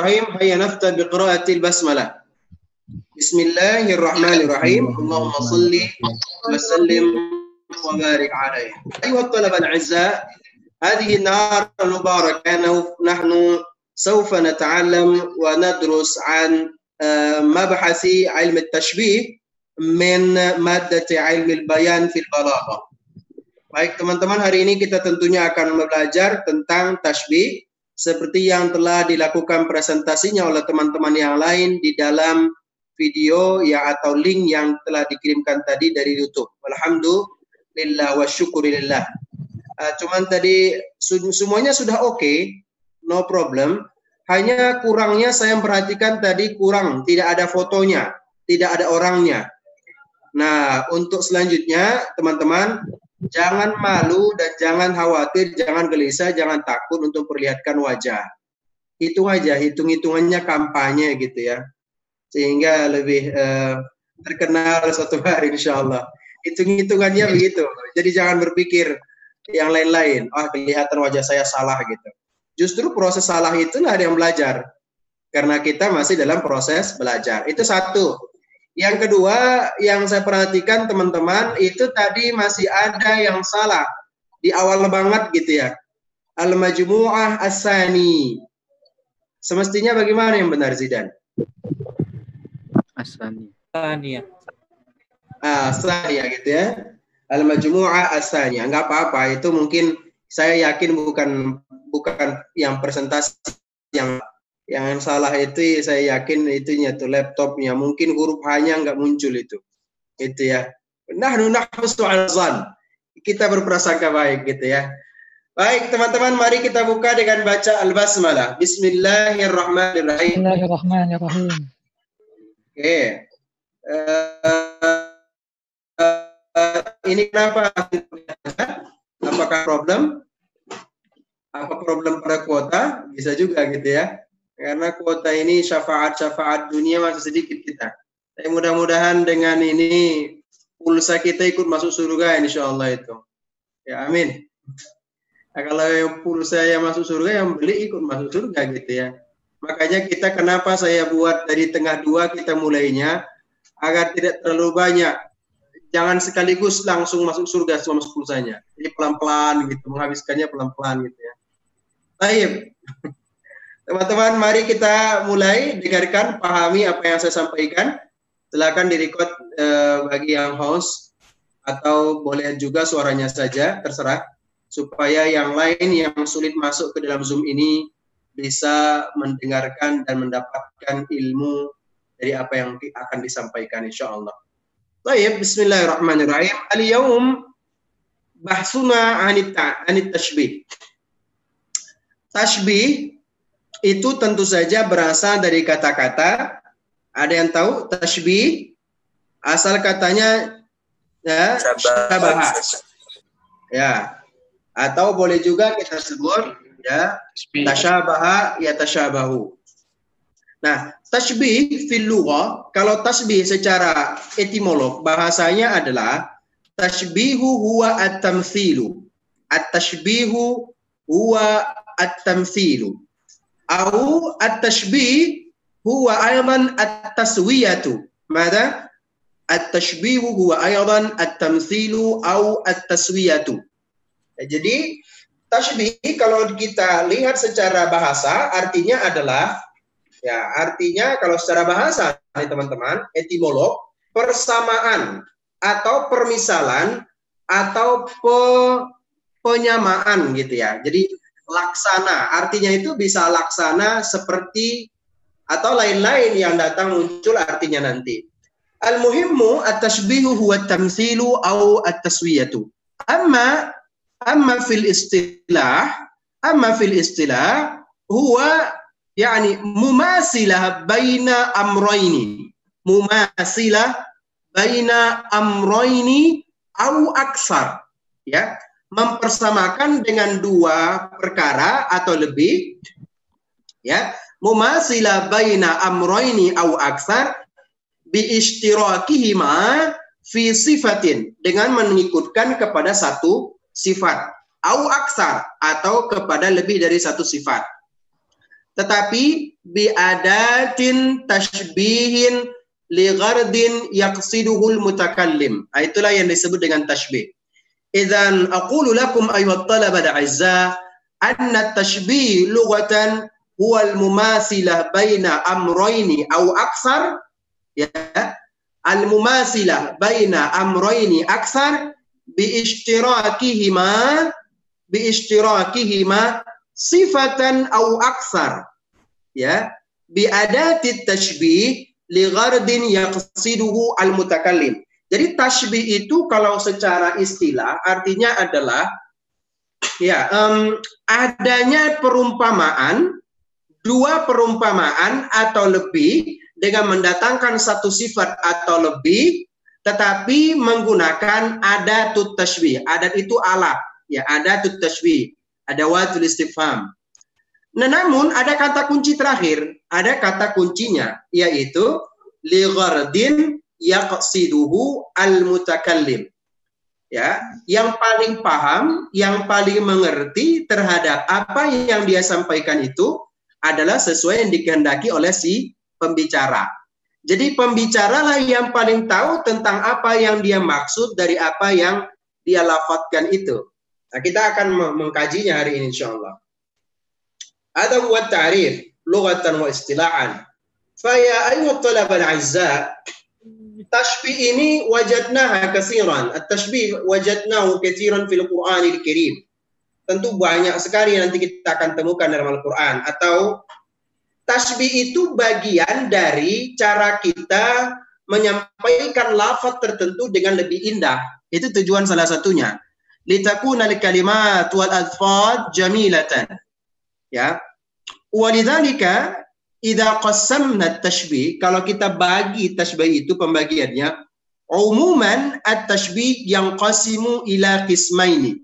Bismillahirrahmanirrahim. Hayya nafta biqiraatil basmalah. Bismillahirrahmanirrahim. Allahumma salli wa sallim wa barik alaihi. Ayuha talaba al-'azza, hadhihi an-nahar al-mubarakah nahnu sawfa nata'allam wa nadrus 'an mabhasi 'ilm at-tashbih min maddati 'ilm al-bayan fil balaghah. Baik teman-teman, hari ini kita tentunya akan belajar tentang tashbih seperti yang telah dilakukan presentasinya oleh teman-teman yang lain di dalam video ya atau link yang telah dikirimkan tadi dari YouTube. Alhamdulillah wa syukurillah. Cuman tadi semuanya sudah oke, no problem. Hanya kurangnya saya perhatikan tadi kurang, tidak ada fotonya, tidak ada orangnya. Nah, untuk selanjutnya teman-teman, jangan malu dan jangan khawatir, jangan gelisah, jangan takut untuk perlihatkan wajah. Hitung aja, hitung-hitungannya kampanye gitu ya. Sehingga lebih terkenal suatu hari insya Allah. Hitung-hitungannya begitu. Jadi jangan berpikir yang lain-lain. Kelihatan wajah saya salah gitu. Justru proses salah itulah yang belajar. Karena kita masih dalam proses belajar. Itu satu. Yang kedua, yang saya perhatikan teman-teman, itu tadi masih ada yang salah. Di awal banget gitu ya. Al-Majmu'ah As-Sani. Semestinya bagaimana yang benar, Zidan? As-Sani. As-Sani gitu ya. Al-Majmu'ah As-Sani. Enggak apa-apa, itu mungkin saya yakin bukan yang presentasi yang salah itu, saya yakin itunya tuh laptopnya, mungkin huruf H-nya nggak muncul itu ya. Nahnu nahusnu 'ala dzan, kita berprasangka baik gitu ya. Baik teman-teman, mari kita buka dengan baca al-basmalah. Bismillahirrahmanirrahim. Bismillahirrahmanirrahim. Oke. Ini kenapa? Apakah problem? Apa problem pada kuota? Bisa juga gitu ya. Karena kuota ini syafaat dunia masih sedikit kita. Tapi mudah-mudahan dengan ini pulsa kita ikut masuk surga insya Allah itu. Ya amin. Nah, kalau yang pulsa yang masuk surga, yang beli ikut masuk surga gitu ya. Makanya kita kenapa saya buat dari tengah dua kita mulainya agar tidak terlalu banyak. Jangan sekaligus langsung masuk surga semua masuk pulsanya. Jadi pelan-pelan gitu, menghabiskannya pelan-pelan gitu ya. Baik. Teman-teman, mari kita mulai, dengarkan, pahami apa yang saya sampaikan. Silakan direkod bagi yang host, atau boleh juga suaranya saja, terserah, supaya yang lain yang sulit masuk ke dalam Zoom ini bisa mendengarkan dan mendapatkan ilmu dari apa yang akan disampaikan insya Allah. Baik, bismillahirrahmanirrahim. Al-yawm bahsuna anit tashbih. Tashbih itu tentu saja berasal dari kata-kata, ada yang tahu tashbih? Asal katanya ya, syabah. Ya. Atau boleh juga kita sebut ya, tasyabaha ya tasyabahu. Nah, tashbih fil lughah, kalau tashbih secara etimolog bahasanya adalah tashbihu huwa at-tamtsilu. At-tashbihu huwa at-tamtsilu. Au at-tashbih huwa aydan at-taswiyatu. Mada? At-tashbihu huwa aydan at-tamtsilu au at-taswiyatu. Jadi tashbih kalau kita lihat secara bahasa artinya adalah ya, artinya kalau secara bahasa nih teman-teman, etimolog, persamaan atau permisalan atau penyamaan gitu ya. Jadi laksana, artinya itu bisa laksana seperti atau lain-lain yang datang muncul artinya nanti. Al-muhimmu at-tashbihu huwa at-tamtsilu au at-taswiyatu. Amma fil istilah huwa yani mumasilah baina amrayni. Mumasilah baina amrayni au aksar. Ya, mempersamakan dengan dua perkara atau lebih, ya, mumasila baina amrayni au aksar bi ishtirakihima fi sifatin, dengan mengikutkan kepada satu sifat, au aksar atau kepada lebih dari satu sifat. tetapi biadatin tashbihin li ghardin yaqsiduhul mutakallim. Itulah yang disebut dengan tashbih. Idzan aqulu lakum ayyuhat talabah al-'azzah anna at-tashbih lughatan huwa al-mumathilah baina amrayni aw aktsar, ya, al-mumathilah baina amrayni aktsar biishtirakihima sifatan aw aktsar, ya, biadati tashbih li ghardin yaqsiduhu al-mutakallim. Jadi tashbih itu kalau secara istilah artinya adalah ya adanya perumpamaan, dua perumpamaan atau lebih dengan mendatangkan satu sifat atau lebih, tetapi menggunakan adatut tashbih. Adat itu alat, ya, adatut tashbih, adawatul istifham. Nah, namun ada kata kunci terakhir, ada kata kuncinya, yaitu li ghardin yaqsiduhu al-mutakallim. Ya, yang paling paham, yang paling mengerti terhadap apa yang dia sampaikan itu adalah sesuai yang dikehendaki oleh si pembicara. Jadi pembicaralah yang paling tahu tentang apa yang dia maksud dari apa yang dia lafadzkan itu. Nah, kita akan mengkajinya hari ini insyaallah. Ada buat ta'rif lughatan wa istilahan. Fa ya ayyuhat talabah al-'azzaa, tashbih ini wajadnaha katsiran. At-tashbih wajadnahu katsiran fil Qur'anil Karim. Tentu banyak sekali nanti kita akan temukan dalam Al-Qur'an. Atau tashbih itu bagian dari cara kita menyampaikan lafaz tertentu dengan lebih indah. Itu tujuan salah satunya. Litakuna al-kalimat wal alfaz jamilatan. Ya. Walidzalika idza qassamna at-tashbih, kalau kita bagi tashbih itu pembagiannya, umuman at-tashbih yanqasimu ila qismaini.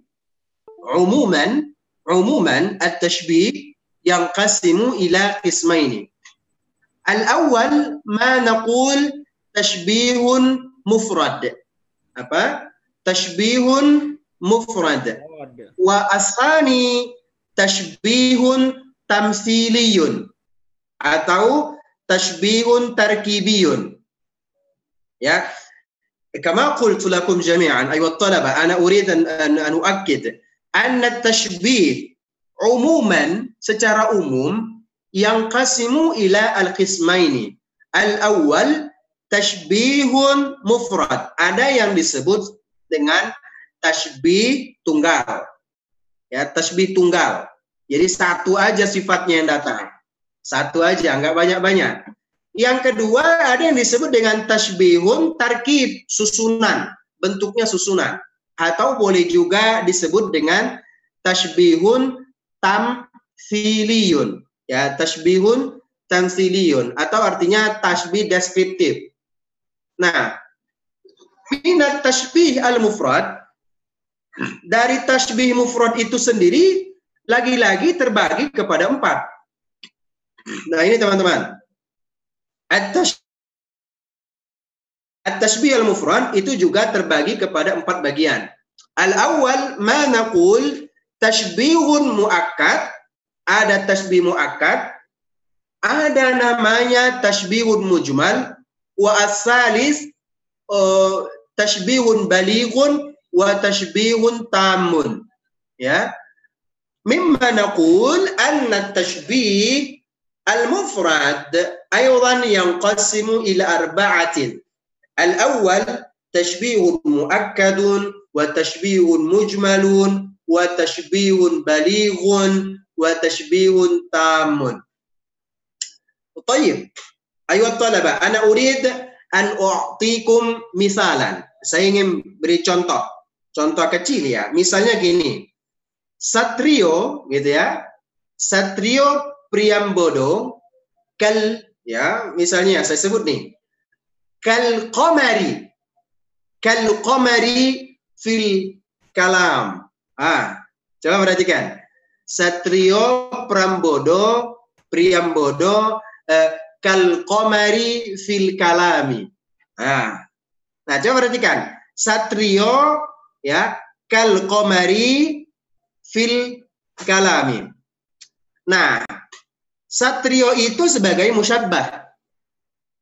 Umuman at-tashbih yanqasimu ila qismaini. Al-awwal ma naqul tashbihun mufrad. Apa? Tashbihun mufrad. Wa asani tashbihun tamsiliyun atau tashbihun tarkibiyun. Ya, kama qultu lakum jami'an ayuhat talabah, ana urid an uakkid anna tashbih umuman, secara umum, yang qasimu ila al-qismaini. Al-awwal tashbihun mufrad, ada yang disebut dengan tashbih tunggal. Ya, tashbih tunggal. Jadi satu aja sifatnya yang datang. Satu aja, nggak banyak-banyak. Yang kedua ada yang disebut dengan tashbihun tarkib, susunan. Bentuknya susunan. Atau boleh juga disebut dengan tashbihun tamthiliyun. Ya, tashbihun tamthiliyun. Atau artinya tashbih deskriptif. Nah, minat tashbih al-mufrad, dari tashbih mufrad itu sendiri lagi-lagi terbagi kepada 4. Nah, ini teman-teman. At-tashbih al-mufrad itu juga terbagi kepada 4 bagian. Al-awwal ma naqul tashbihun muakkad, ada tashbih muakkad, ada namanya tashbihun mujmal, wa as-salis tashbihun balighun wa tashbihun tamun. Ya. Mimma naqul anna tashbih al-mufrad aydan yanqasimu ila 4. Al-awwal tashbihun muakkadun wa tashbihun mujmalun wa tashbihun balighun wa tashbihun tamun. Baik. Ayuhat talabah, ana urid an u'tikum misalan. Saya ingin beri contoh kecil ya. Misalnya gini. Satrio, gitu ya. Satrio Priambodo kal, ya, misalnya saya sebut nih. Kal qamari fil kalam. Coba perhatikan. Satrio Priambodo kal qamari fil kalami. Nah, coba perhatikan. Satrio, ya, kal qamari fil kalami. Nah, Satrio itu sebagai musyabbah.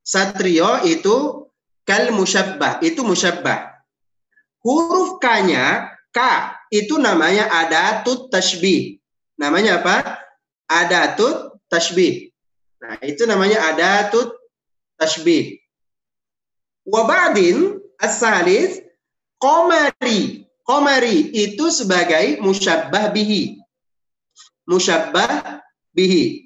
Satrio itu kal musyabbah, itu musyabbah. Huruf K-nya, K itu namanya adatut tashbih. Namanya apa? Adatut tashbih. Nah, itu namanya adatut tashbih. Wa ba'din as-salis qamari. Qamari itu sebagai musyabbah bihi. Musyabbah bihi.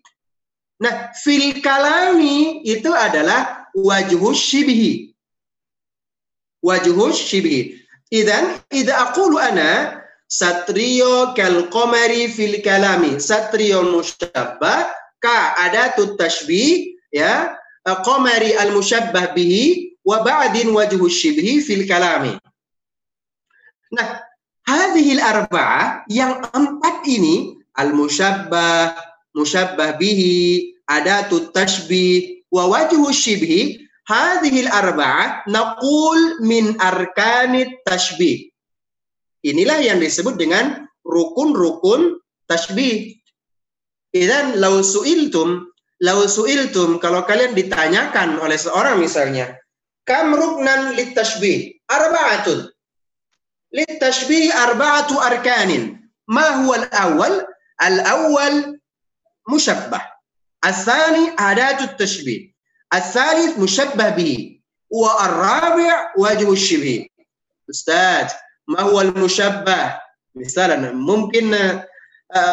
Nah, fil kalami itu adalah wajhus syibhi. Wajhus syibhi. Idan, idza aqulu ana satrio kal qamari fil kalami. Satrio musyabbah ka adatut tashbih, ya. Qamari al musyabbah bihi wa ba'din wajhus syibhi fil kalami. Nah, hadhil arba'ah yang 4 ini al musyabbah, musyabbah bihi, adatut tashbih wa wajhus syibhi, hadhil arba'ah naqul min arkanit tashbih. Inilah yang disebut dengan rukun-rukun tashbih. Idzan law su'iltum kalau kalian ditanyakan oleh seorang misalnya, kam ruknan lit tashbih? Arba'atun. Lit tashbih arba'atu arkanin. Ma huwa al-awwal? Al-awwal musyabbah. Al-thani adatut tashbih. Al-thalith musyabbah bihi. Wa ar-rabi' wajhu syibhi. Ustaz, ma huwa al-musyabbah? Misalnya, mungkin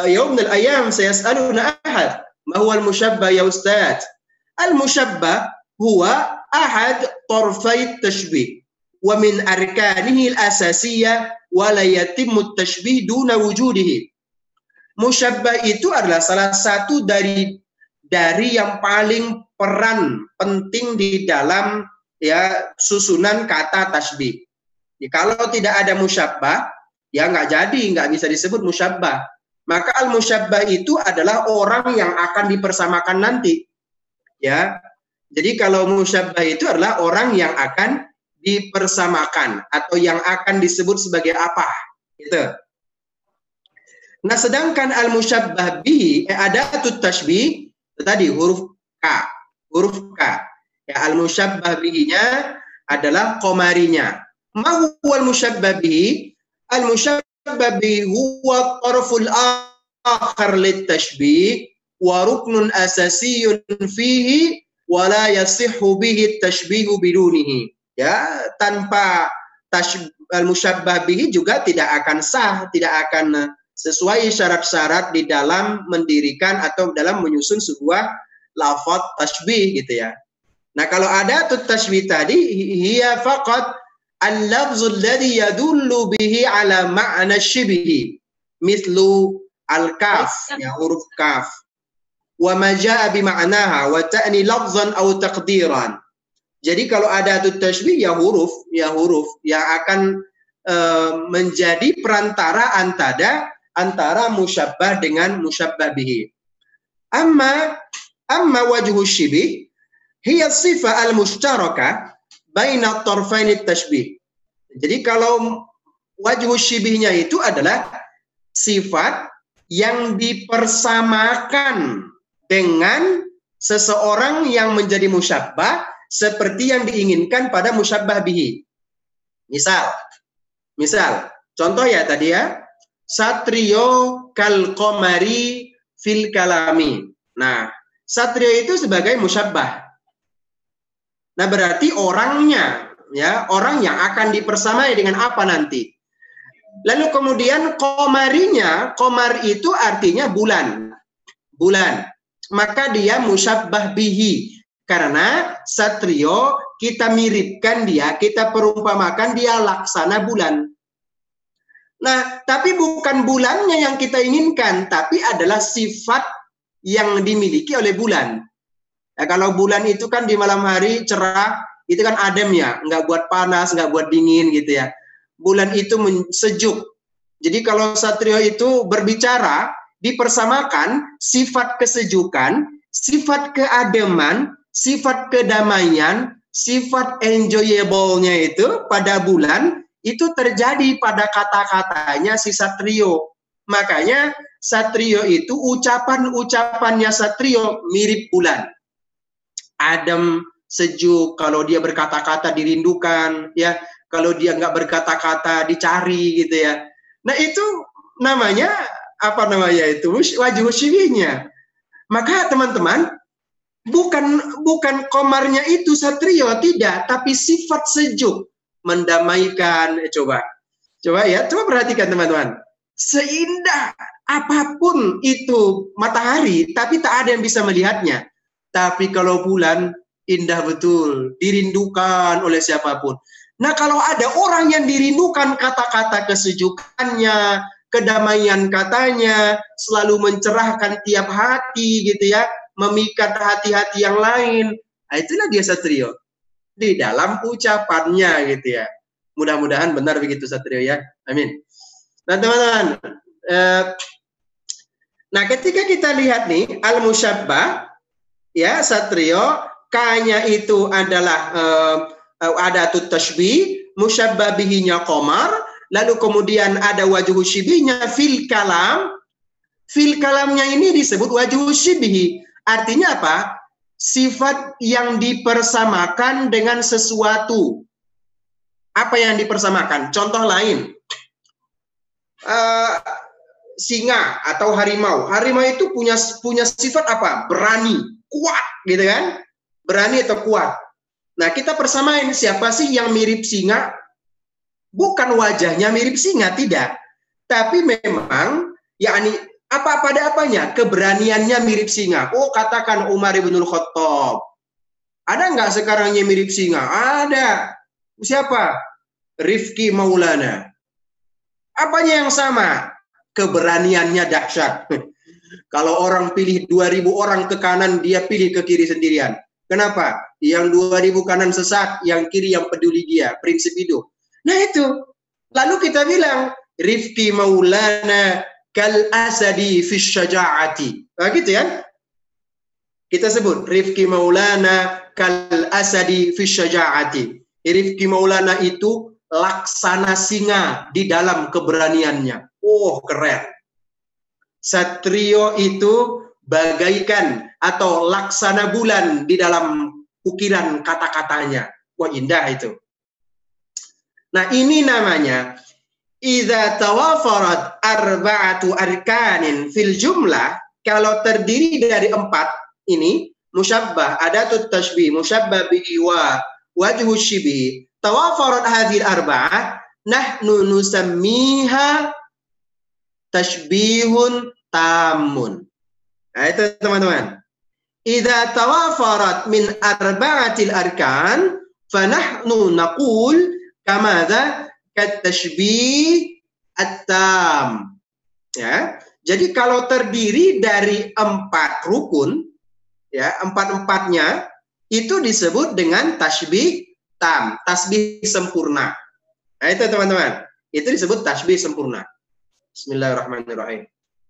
يوم من الأيام سيسألنا أحد ما هو المشبه يا أستاذ؟ المشبه هو أحد طرفي التشبيه ومن أركانه الأساسية ولا يتم التشبيه دون وجوده. Musyabbah itu adalah salah satu dari yang paling peran penting di dalam ya susunan kata tasbih. Ya, kalau tidak ada musyabbah, ya nggak bisa disebut musyabbah. Maka al-musyabbah itu adalah orang yang akan dipersamakan nanti. Ya. Jadi kalau musyabbah itu adalah orang yang akan dipersamakan atau yang akan disebut sebagai apa? Gitu. Nah, sedangkan al-musyabbah bihi adatut tashbih tadi huruf K. Huruf K. Ya, al-musyabbah bihi-nya adalah qamarinya. Ma huwa al-musyabbah bihi? Al-musyabbah huwa tarful akhar lit tashbih wa ruknun asasiyun fihi wa la yasihhu bihi tashbihu bidunihi. Ya, tanpa al-musyabbah bihi juga tidak akan sah, tidak akan sesuai syarat-syarat di dalam mendirikan atau dalam menyusun sebuah lafaz tashbih gitu ya. Nah, kalau ada tashbih tadi hiya faqat al-lafzul ladzi yadullu bihi ala ma'na syibhi mislu al-kaf, ya huruf kaf, wa ma jaa bi ma'naha wa ta'ni lafzan aw taqdiran. Jadi kalau ada tashbih ya huruf yang akan menjadi perantara antara musyabbah dengan musyabbah bihi. Amma wajhu syibih hiya sifah al-mushtarakah baina tarfain tashbih. Jadi kalau wajhu syibihnya itu adalah sifat yang dipersamakan dengan seseorang yang menjadi musyabbah seperti yang diinginkan pada musyabbah bihi. Misal, contoh ya tadi ya, satrio kal qamari fil kalami. Nah, satrio itu sebagai musyabbah. Nah, berarti orangnya, ya, orang yang akan dipersamai dengan apa nanti? Lalu kemudian qamarinya, qamar itu artinya bulan. Maka dia musyabbah bihi. Karena satrio kita miripkan dia, kita perumpamakan dia laksana bulan. Nah, tapi bukan bulannya yang kita inginkan, tapi adalah sifat yang dimiliki oleh bulan. Ya, kalau bulan itu kan di malam hari cerah, itu kan adem ya, nggak buat panas, nggak buat dingin gitu ya. Bulan itu sejuk. Jadi kalau satrio itu berbicara, dipersamakan sifat kesejukan, sifat keademan, sifat kedamaian, sifat enjoyable-nya itu pada bulan, itu terjadi pada kata-katanya si satrio. Makanya Satrio itu ucapannya Satrio mirip bulan. Adem, sejuk, kalau dia berkata-kata dirindukan, ya. Kalau dia nggak berkata-kata dicari gitu ya. Nah itu namanya apa namanya itu? Wajhu syibihnya. Maka teman-teman, bukan komarnya itu Satrio, tidak, tapi sifat sejuk, mendamaikan. Coba ya, coba perhatikan teman-teman. Seindah apapun itu matahari, tapi tak ada yang bisa melihatnya. Tapi kalau bulan, indah betul, dirindukan oleh siapapun. Nah, kalau ada orang yang dirindukan kata-kata kesejukannya, kedamaian katanya, selalu mencerahkan tiap hati gitu ya, memikat hati-hati yang lain. Nah, itulah dia Satrio. Di dalam ucapannya gitu ya. Mudah-mudahan benar begitu Satrio ya. Amin. Nah, teman-teman. Nah, ketika kita lihat nih al-musyabbah ya, Satrio, K-nya itu adalah adatut tashbih, musyabbah bihinya qamar, lalu kemudian ada wajhu syibihnya fil kalam. Fil kalamnya ini disebut wajhu syibih. Artinya apa? Sifat yang dipersamakan dengan sesuatu. Apa yang dipersamakan? Contoh lain. Singa atau harimau. Harimau itu punya sifat apa? Berani, kuat, gitu kan? Berani atau kuat. Nah, kita persamain siapa sih yang mirip singa? Bukan wajahnya mirip singa, tidak. Tapi memang, yakni apa pada apanya? Keberaniannya mirip singa. Oh, katakan Umar ibnul Khattab. Ada nggak sekarang yang mirip singa? Ada. Siapa? Rifki Maulana. Apanya yang sama? Keberaniannya dahsyat. Kalau orang pilih 2000 orang ke kanan, dia pilih ke kiri sendirian. Kenapa? Yang 2000 kanan sesat, yang kiri yang peduli dia. Prinsip hidup. Nah itu. Lalu kita bilang, Rifki Maulana kal asadi fis syaja'ati. Nah gitu ya. Kita sebut, Rifki Maulana kal asadi fis syaja'ati. Rifki Maulana itu laksana singa di dalam keberaniannya. Oh, keren. Satrio itu bagaikan atau laksana bulan di dalam ukiran kata-katanya. Wah, indah itu. Nah, ini namanya idza tawafarat arba'atu arkanin fil jumlah, kalau terdiri dari 4 ini, musyabbah, adatut tashbih, musyabbah bihi wa wajhu syibih, tawafarat hadhil arba'ah, nahnu nusammiha tashbihun tamun. Nah, itu teman-teman. Idza tawafarat min arba'atil arkan, fanahnu naqul kamadza kat tashbih at-tam. Ya. Jadi kalau terdiri dari 4 rukun, ya, 4-empatnya itu disebut dengan tashbih tam, tasbih sempurna. Nah, itu teman-teman. Itu disebut tasbih sempurna. Bismillahirrahmanirrahim.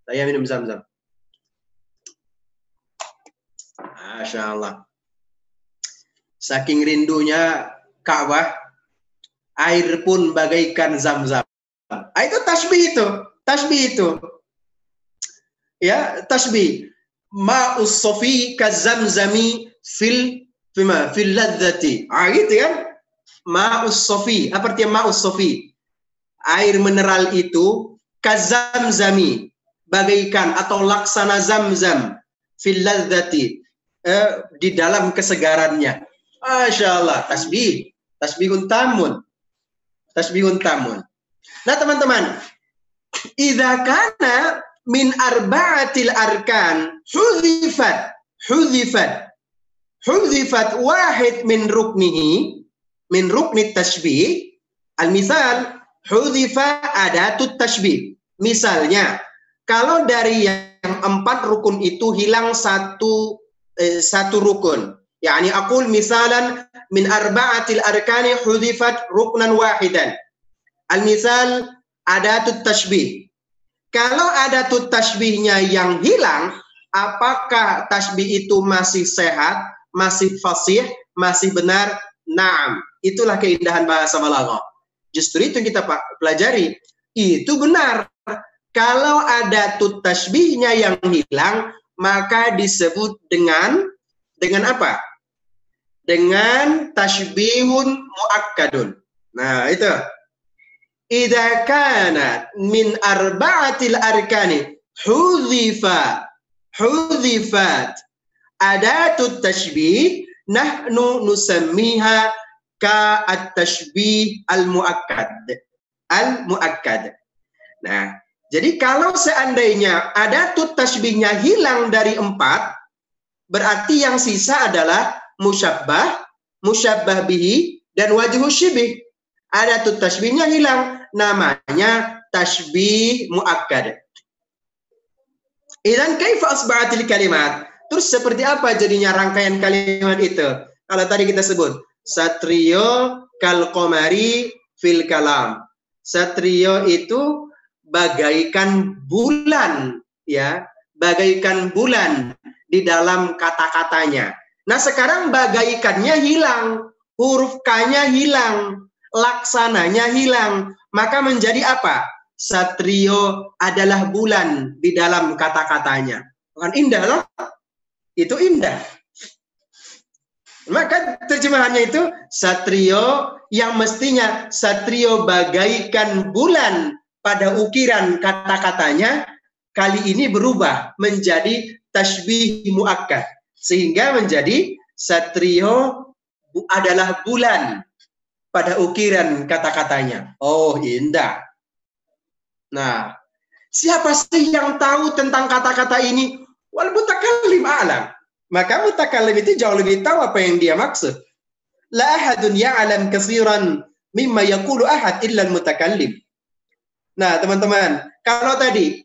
Saya minum zam-zam. Masya Allah. Saking rindunya Ka'bah, air pun bagaikan zam-zam. Itu tasbih itu. Tasbih itu. Ya, tasbih. Ma'us sofi kazamzami fil ladzati. Gitu kan? Ma'us sofi. Apa artinya ma'us sofi? Air mineral itu kazamzami, bagaikan atau laksana zam-zam fil ladzati, di dalam kesegarannya. Masya Allah, tasbihun tamun. Tasbihun tamun. Nah, teman-teman, idza kana min arba'atil arkan hudhifat wahid min rukni tashbih, al-misal hudhifa adatut tashbih. Misalnya, kalau dari yang 4 rukun itu hilang satu rukun, yakni aqul misalan min arba'atil arkani hudhifat ruknan wahidan. Al-misal adatut tashbih. Kalau adatut tashbihnya yang hilang, apakah tashbih itu masih sehat, masih fasih, masih benar? Naam. Itulah keindahan bahasa balaghah. Justru itu yang kita pelajari. Itu benar. Kalau ada tut tasbihnya yang hilang, maka disebut dengan apa? Dengan tasbihun muakkadun. Nah, itu. Idza kana min arba'atil arkani hudhifat adatut tashbih nahnu nusammiha ka at-tashbih al-muakkad. Nah, jadi kalau seandainya adatut tashbihnya hilang dari 4, berarti yang sisa adalah musyabbah, musyabbah bihi, dan wajhu syibih. Adatut tashbihnya hilang, namanya tashbih muakkad. Idzan kaifa asba'atil kalimat? Terus seperti apa jadinya rangkaian kalimat itu? Kalau tadi kita sebut satrio kal qamari fil kalam. Satrio itu bagaikan bulan, ya, bagaikan bulan di dalam kata-katanya. Nah, sekarang bagaikannya hilang, huruf K-nya hilang, laksananya hilang, maka menjadi apa? Satrio adalah bulan di dalam kata-katanya. Bukan indah loh? Itu indah. Maka terjemahannya itu satrio yang mestinya satrio bagaikan bulan pada ukiran kata-katanya, kali ini berubah menjadi tashbih muakkad. Sehingga menjadi satrio adalah bulan pada ukiran kata-katanya. Oh, indah. Nah, siapa sih yang tahu tentang kata-kata ini? Wal mutakallim a'lam. Maka mutakallim itu jauh lebih tahu apa yang dia maksud. La ahadun ya'lam katsiran mimma yaqulu ahad illa al-mutakallim. Nah, teman-teman, kalau tadi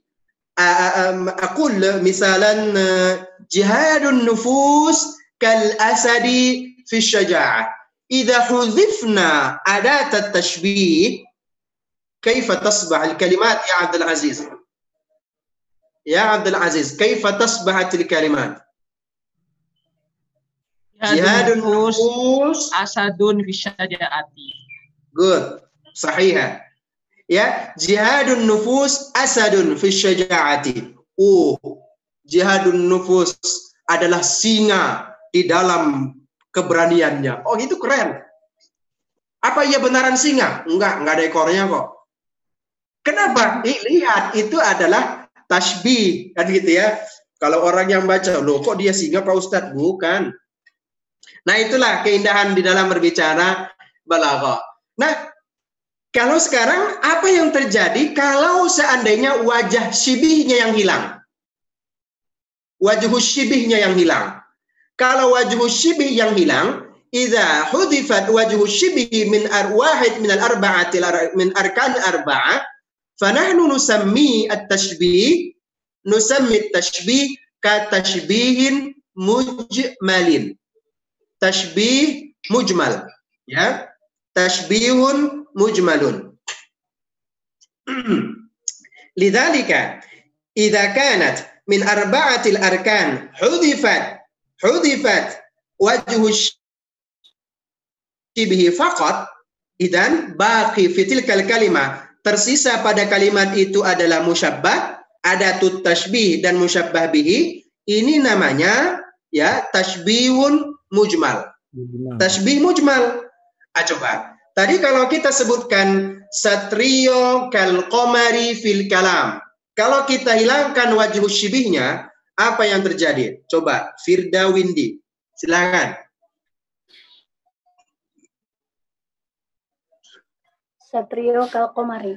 aqul misalan jihadun nufus kal asadi fi syaja'ah. Idza hudhifna adat at-tashbih kaifa tasbah al-kalimat ya Abdul Aziz? Ya Abdul Aziz, kaifa tasbahat al-kalimat? Jihadun nufus asadun fi syaja'ati. Good, sahih. Ya, jihadun nufus asadun fi syaja'ati. Jihadun nufus adalah singa di dalam keberaniannya. Oh, itu keren. Apa iya benaran singa? Enggak ada ekornya kok. Kenapa? Lihat, itu adalah tashbih, kan gitu ya. Kalau orang yang baca, loh kok dia singa Pak Ustadz? Bukan. Nah, itulah keindahan di dalam berbicara balaghah. Nah, kalau sekarang apa yang terjadi kalau seandainya wajah syibihnya yang hilang? Wajah syibihnya yang hilang. Kalau wajah syibih yang hilang, idza hudifat wajhu syibih min wahid min al-arba'ati min arkan arba'ah, fanahnu nusammi at-tashbih ka tashbihin mujmalin. Tashbih mujmal, ya. Tashbihun mujmalun. Lidzalika idza kanat min arba'atil arkan hudifat wajhu syibhi faqat, idan baqi fi tilkal kalimah, tersisa pada kalimat itu adalah musyabbah, adatut tashbih dan musyabbah bihi. Ini namanya, ya, tashbihun mujmal. Tashbih mujmal. Coba. Tadi kalau kita sebutkan satrio kal qamari fil kalam. Kalau kita hilangkan wajhu syibihnya, apa yang terjadi? Coba, Firda Windy. Silakan. Satrio kal qamari.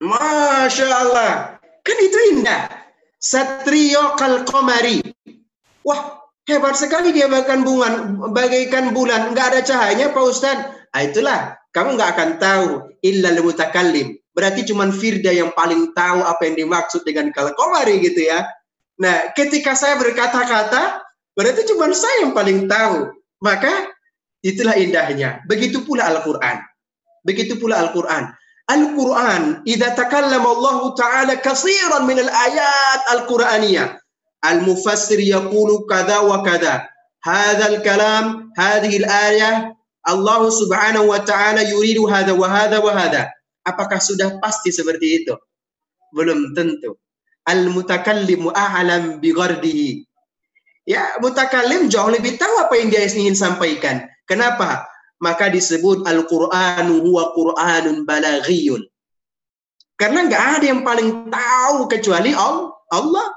Masya Allah. Kan itu indah. Satrio kal qamari. Wah, hebat sekali dia bagaikan bulan. Nggak ada cahayanya Pak Ustadz. Itulah, kamu nggak akan tahu illal mutakallim. Berarti cuma Firda yang paling tahu apa yang dimaksud dengan kal qamari gitu ya. Nah, ketika saya berkata-kata, berarti cuma saya yang paling tahu. Maka itulah indahnya. Begitu pula Al-Qur'an. Begitu pula Al-Qur'an. Al-Qur'an, idza takallama Allah Ta'ala katsiran min al-ayat al-Qur'aniyah. Al-mufassir yaqulu kada wa kada. Hadha al-kalam, hadhihi al-ayah, Allah Subhanahu wa Ta'ala yuridu hadha wa hadha wa hadha. Apakah sudah pasti seperti itu? Belum tentu. Al-mutakallimu a'lam bi ghardihi. Ya, mutakallim jauh lebih tahu apa yang dia ingin sampaikan. Kenapa? Maka disebut Al-Qur'anu huwa Qur'anun balaghiyun. Karena nggak ada yang paling tahu kecuali Allah.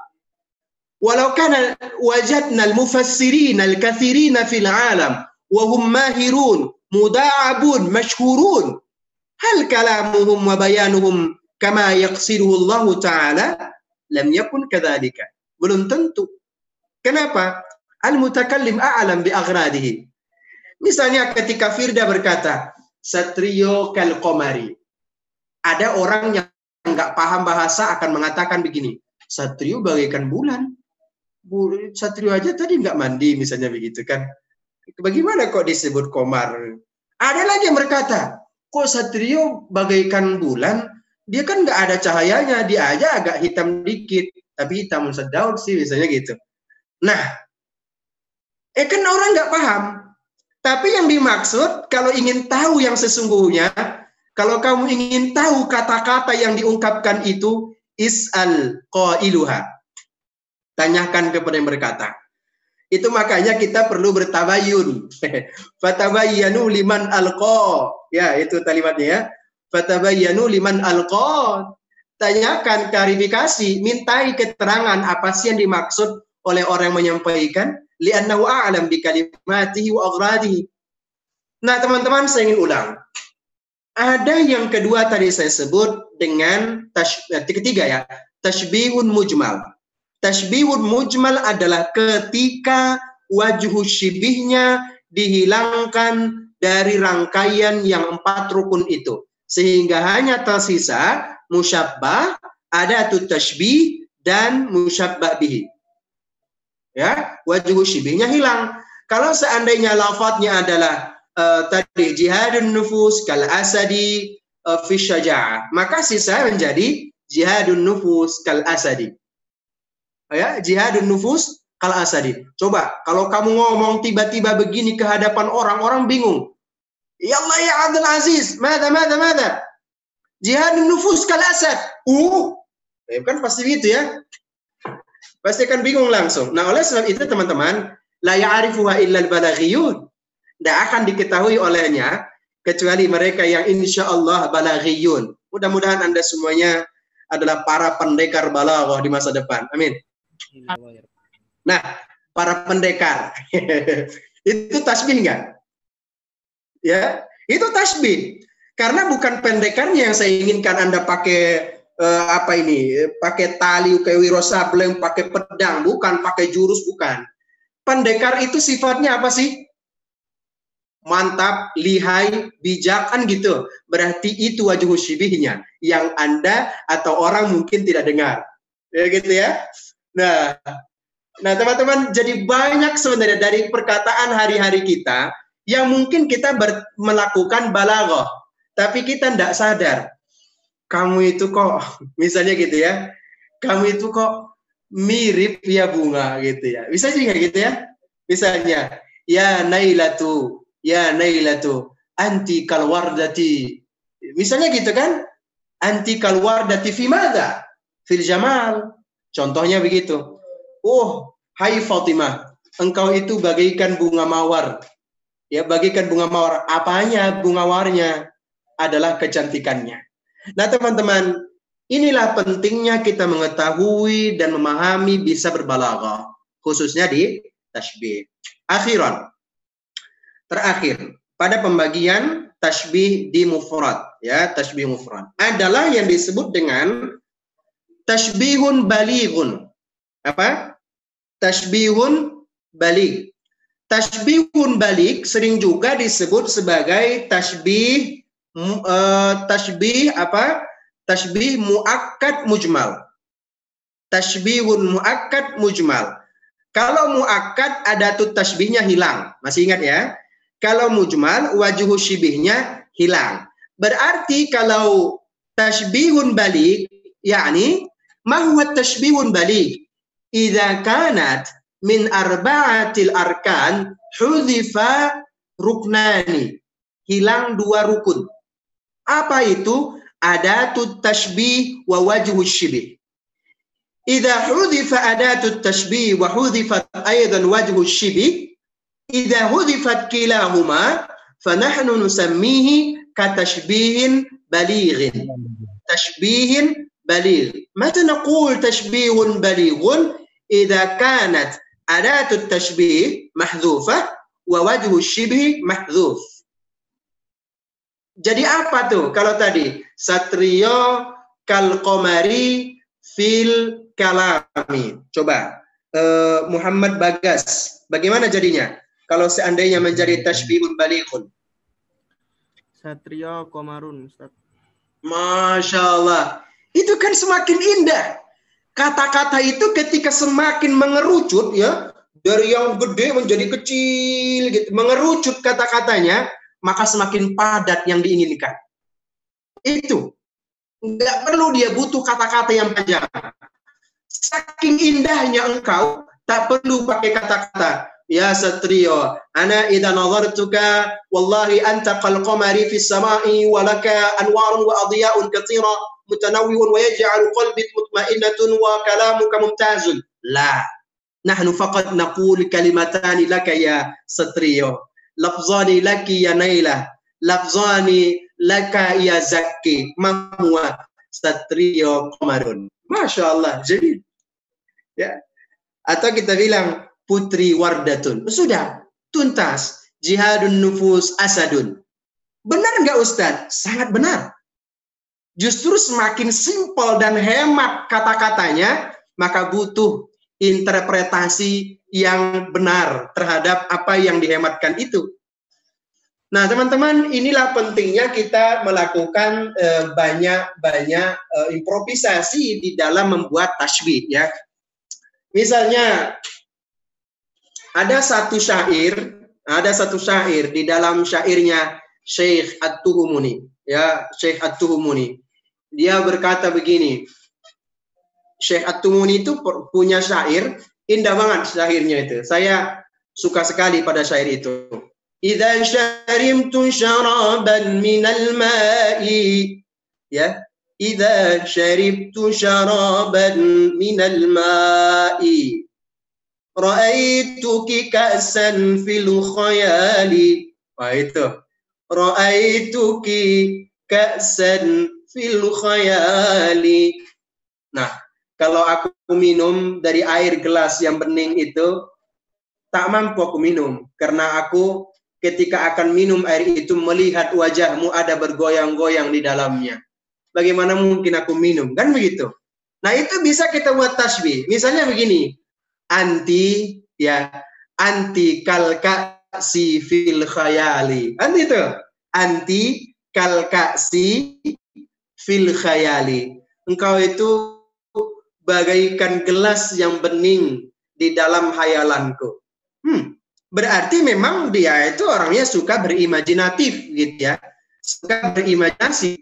Walau kana wajadna al-mufassirin al-kathirina fil alam wa hum mahirun muda'abun mashhurun hal kalamuhum wa bayanuhum kama yaqsiduhu Allah Ta'ala lam yakun kadzalika. Belum tentu. Kenapa? Al-mutakallim a'lam bi aghradihi. Misalnya ketika Firda berkata, Satrio kal qamari. Ada orang yang nggak paham bahasa akan mengatakan begini, Satrio bagaikan bulan. Satrio aja tadi nggak mandi, misalnya begitu kan. Bagaimana kok disebut komar? Ada lagi yang berkata, kok Satrio bagaikan bulan? Dia kan nggak ada cahayanya, dia aja agak hitam dikit, tapi hitam sedaun sih, misalnya gitu. Nah, kan orang nggak paham. Tapi yang dimaksud, kalau ingin tahu yang sesungguhnya, kalau kamu ingin tahu kata-kata yang diungkapkan itu, is'al qailuha. Tanyakan kepada yang berkata. Itu makanya kita perlu bertabayun. Fatabayyanu liman alqa. Ya, itu kalimatnya ya. Fatabayyanu liman alqa. Tanyakan, klarifikasi, mintai keterangan apa sih yang dimaksud oleh orang yang menyampaikan. Li'annahu a'lam bi kalimatihi wa aghradihi. Nah, teman-teman, saya ingin ulang. Ada yang kedua tadi saya sebut dengan ketiga ya, tashbihun mujmal. Tashbihun mujmal adalah ketika wajhu syibihnya dihilangkan dari rangkaian yang 4 rukun itu. Sehingga hanya tersisa musyabbah, adatut tashbih, dan musyabbah bihi. Ya, wajhu syibihnya hilang. Kalau seandainya lafadznya adalah tadi jihadun nufus kal asadi fi syaja'ah, maka sisa menjadi jihadun nufus kal asadi. Ya, jihadun nufus kal asadi. Coba kalau kamu ngomong tiba-tiba begini ke hadapan orang bingung. Ya Allah ya Abdul Aziz, mada. Jihadun nufus kal asad. Kan pasti gitu ya. Pasti akan bingung langsung. Nah, oleh sebab itu teman-teman, la ya'rifuha illa al-balaghiyun. Tidak akan diketahui olehnya kecuali mereka yang insya Allah balaghiyun. Mudah-mudahan Anda semuanya adalah para pendekar balaghah di masa depan. Amin. Nah, para pendekar. Itu tasbih enggak? Ya, itu tasbih. Karena bukan pendekarnya yang saya inginkan Anda pakai pakai tali kayak Wiro Sableng, pakai pedang, bukan, pakai jurus, bukan. Pendekar itu sifatnya apa sih? Mantap, lihai, bijak, kan gitu. Berarti itu wajhu syibihnya yang Anda atau orang mungkin tidak dengar. Ya gitu ya. Nah, teman-teman, jadi banyak sebenarnya dari perkataan hari-hari kita yang mungkin kita melakukan balaghah, tapi kita tidak sadar. Kamu itu kok, misalnya gitu ya, kamu itu kok mirip ya bunga gitu ya. Bisa juga gitu ya. Misalnya, ya Nailatu, anti kalwardati. Misalnya gitu kan, anti kalwardati fi madza? Fil jamal. Contohnya begitu. Oh, hai Fatimah, engkau itu bagaikan bunga mawar. Ya, bagaikan bunga mawar. Apanya bunga mawarnya? Adalah kecantikannya. Nah, teman-teman, inilah pentingnya kita mengetahui dan memahami bisa berbalaghah, khususnya di tashbih. Terakhir, pada pembagian tashbih di mufrad, ya, tashbih mufrad adalah yang disebut dengan tashbihun balighun. Apa? Tashbihun baligh. Tashbihun baligh sering juga disebut sebagai tashbih muakkad mujmal. Tashbihun muakkad mujmal. Kalau muakkad adatut tashbihnya hilang. Masih ingat ya? Kalau mujmal wajhu syibihnya hilang. Berarti kalau tashbihun baligh, yakni ma huwa tashbihun baligh? Idza kanat min arba'atil arkan hudzifa ruknani. Hilang 2 rukun. Apa itu? adatut tashbih wa wajhu syibih. Idza hudifa adatut tashbih wa hudifat aidan wajhu syibih, idza hudifat kilahuma fanahnu nusammihi katashbihin balighin. Tashbihin baligh. Mata naqul tashbihun balighun idza kanat adatut tashbih mahdhufah wa wajhu syibih mahdhuf. Jadi apa tuh kalau tadi satrio kal qamari fil kalami. Coba Muhammad Bagas, bagaimana jadinya kalau seandainya menjadi tashbihun balighun? Satrio komarun, Ustaz. Masya Allah, itu kan semakin indah. Kata-kata itu ketika semakin mengerucut ya, dari yang gede menjadi kecil gitu, mengerucut kata-katanya, maka semakin padat yang diinginkan. Itu nggak perlu dia butuh kata-kata yang panjang. Saking indahnya engkau, tak perlu pakai kata-kata. Ya satrio, ana idza nazartuka wallahi anta qal qamari fis samai wa laka anwarun wa adiya'un katsira mutanawwi'un wa yaj'alu qalbi mutma'innatun wa kalamuka mumtazun. La, nahnu faqat naqul kalimatani laka ya satrio, lafzani laki ya nailah, lafzani laka ya zakki, mamwa satrio qamarun. Masya Allah, jadi ya. Atau kita bilang putri wardatun. Sudah, tuntas. Jihadun nufus asadun. Benar nggak Ustadz? Sangat benar. Justru semakin simpel dan hemat kata-katanya, maka butuh interpretasi yang benar terhadap apa yang dihematkan itu. Nah, teman-teman, inilah pentingnya kita melakukan banyak improvisasi di dalam membuat tasbih ya. Misalnya ada satu syair di dalam syairnya Syekh At-Tuhumuni, ya, Syekh At-Tuhumuni. Dia berkata begini. Syekh At-Tuhumuni itu punya syair, indah banget syairnya itu. Saya suka sekali pada syair itu. Idza syarimtu syaraban minal ma'i, ya. Idza syaribtu syaraban minal ma'i ra'aituki ka'san fil khayali. Wah itu. Ra'aituki ka'san fil khayali. Nah, kalau aku minum dari air gelas yang bening itu, tak mampu aku minum karena aku ketika akan minum air itu melihat wajahmu ada bergoyang-goyang di dalamnya. Bagaimana mungkin aku minum? Kan begitu. Nah, itu bisa kita buat tasbih. Misalnya begini. Anti kalkasi fil khayali. Anti itu. Anti kalkasi fil khayali. Engkau itu bagaikan gelas yang bening di dalam hayalanku. Berarti memang dia itu orangnya suka berimajinatif gitu ya. Suka berimajinasi.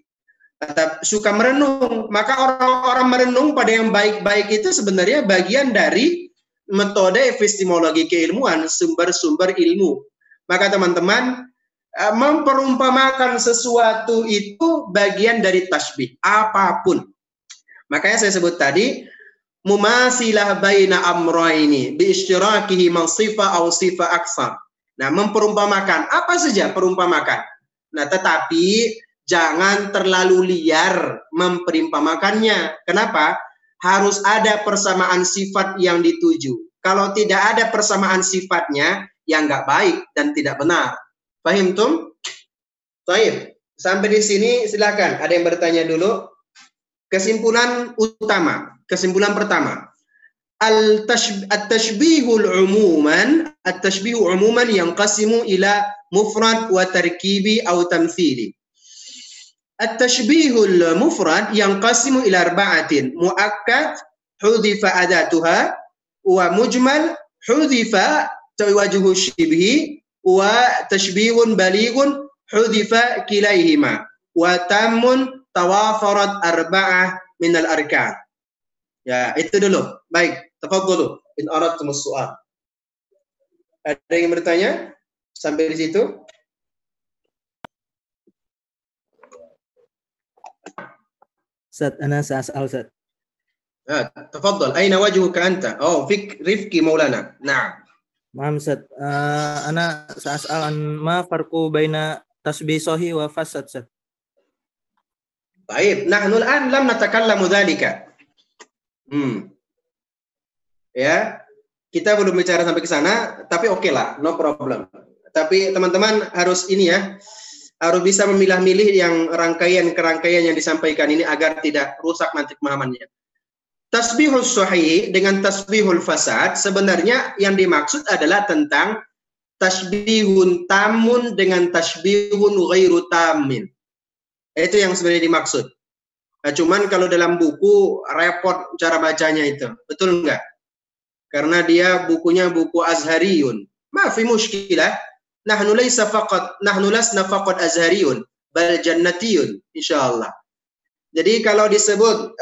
Suka merenung. Maka orang-orang merenung pada yang baik-baik itu sebenarnya bagian dari metode epistemologi keilmuan, sumber-sumber ilmu. Maka teman-teman, memperumpamakan sesuatu itu bagian dari tasbih, apapun. Makanya saya sebut tadi, mumasilah baina amraini bi ishtirakihi man sifa aw sifa aksar. Nah, memperumpamakan apa saja perumpamakan. Nah, tetapi jangan terlalu liar memperumpamakannya. Kenapa? Harus ada persamaan sifat yang dituju. Kalau tidak ada persamaan sifatnya, ya nggak baik dan tidak benar. Paham tum? Baik. Sampai di sini silakan. Ada yang bertanya dulu? Kesimpulan utama. Kesimpulan pertama. At-tashbihul umuman yanqasimu ila mufrad wa tarkibi aw tamthili. At-tashbihul mufrad yanqasimu ila arba'atin. Muakkad hudhifa adatuha wa mujmal hudhifa wajhu syibhi wa tashbihun balighun hudhifa kilaihima wa tammun tawafarat arba'ah minal arkan. Ya, itu dulu. Baik, tafadhalu in aradtumus su'al. Ada yang bertanya sampai di situ? Ustaz, ana sa'as'al Ustaz. تفضل أين وجهك أنت؟ رفقي مولانا. نعم. Maaf Ustaz. Ana sa'as'al an ma farqu baina tasbih sahih wa fasad Ustaz. طيب نحن الآن لم نتكلم ذلك. Ya, kita belum bicara sampai ke sana, tapi oke lah, no problem. Tapi teman-teman harus ini ya, harus bisa memilah-milih yang rangkaian-kerangkaian yang disampaikan ini agar tidak rusak nanti pemahamannya. Tasbihul sahih dengan tasbihul fasad sebenarnya yang dimaksud adalah tentang tasbihun tamun dengan tasbihun ghairu tamin. Itu yang sebenarnya dimaksud. Nah, cuman kalau dalam buku repot cara bacanya itu, betul enggak? Karena dia bukunya buku Azhariyun. Ma fi mushkilah. Nahnu lasna faqat Azhariyun, bal jannatiyun insyaallah. Jadi kalau disebut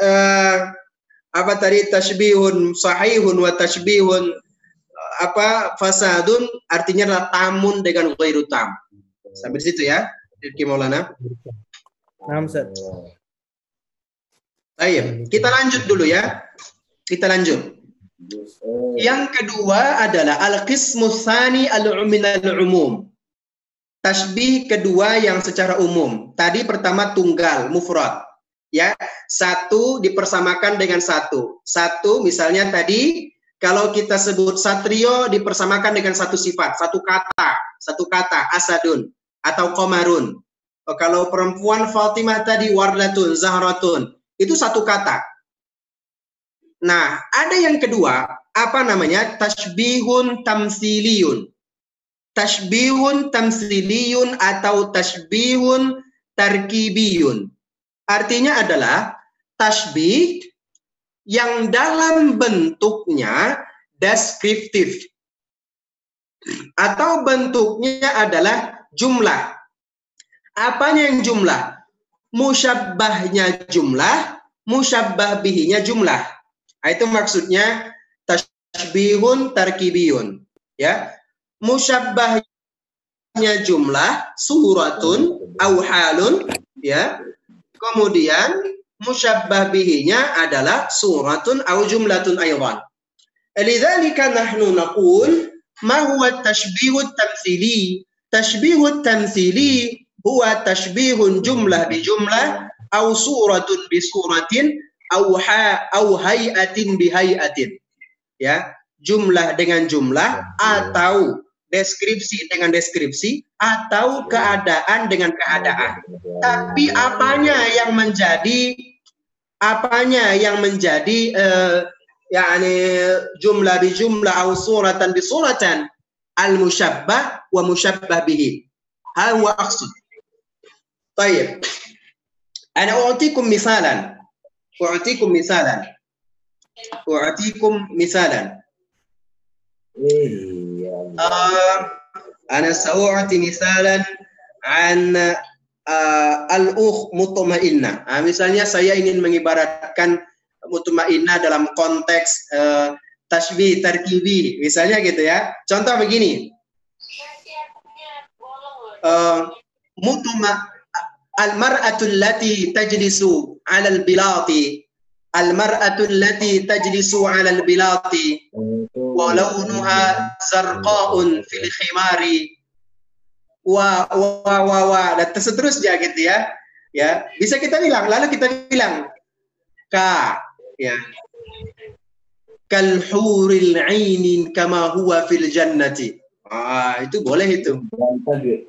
apa tadi tasbihun sahihun wa tasbihun fasadun artinya adalah tamun dengan ghairu tam. Sampai di situ ya, Rifki Maulana. Naam Ustaz. Baik, kita lanjut dulu ya. Kita lanjut. Yang kedua adalah al-qismu tsani al-umum. Tasbih kedua yang secara umum. Tadi pertama tunggal, mufrad. Ya, satu dipersamakan dengan satu. Satu misalnya tadi kalau kita sebut satrio dipersamakan dengan satu sifat, satu kata asadun atau qamarun. Kalau perempuan Fatimah tadi wardatun, zahratun, itu satu kata. Nah, ada yang kedua, apa namanya? Tasbihun tamsiliyun. Tasbihun tamsiliyun atau tasbihun tarkibiyun. Artinya adalah tasbih yang dalam bentuknya deskriptif. Atau bentuknya adalah jumlah. Apanya yang jumlah? Musyabbahnya jumlah, musyabbah bihinya jumlah. Itu maksudnya tasbihun tarkibiyun. Ya, musyabbahnya jumlah suratun au halun. Ya, kemudian musyabbah bihinya adalah suratun au jumlatun aywan. Lidzalika nahnu naqul ma huwa tashbihut tamtsili? Tashbihut tamtsili huwa tashbihun jumlah bi jumlah au suratun bi suratin au hay'atin bi hay'atin. Ya, jumlah dengan jumlah atau deskripsi dengan deskripsi atau keadaan dengan keadaan. Tapi apanya yang menjadi yakni jumlah bi jumlah atau suratan bi suratan al-musyabbah wa musyabbah bihi. Hal huwa aqsud. Baik. Ana u'tikum misalan. أنا سأعطي مثالا عن al-ukh mutmainnah. Misalnya saya ingin mengibaratkan mutmainnah dalam konteks tasbih tarkibi, misalnya gitu ya. Contoh begini. Al-mar'atu allati tajlisu 'ala al-bilati. Al-mar'atu allati tajlisu 'ala al-bilati wa launuha zarqa'un fil khimari wa dan seterusnya gitu ya. Ya, bisa kita bilang, lalu kita bilang ya. Kal huril 'ainin kama huwa fil jannati. Itu boleh itu.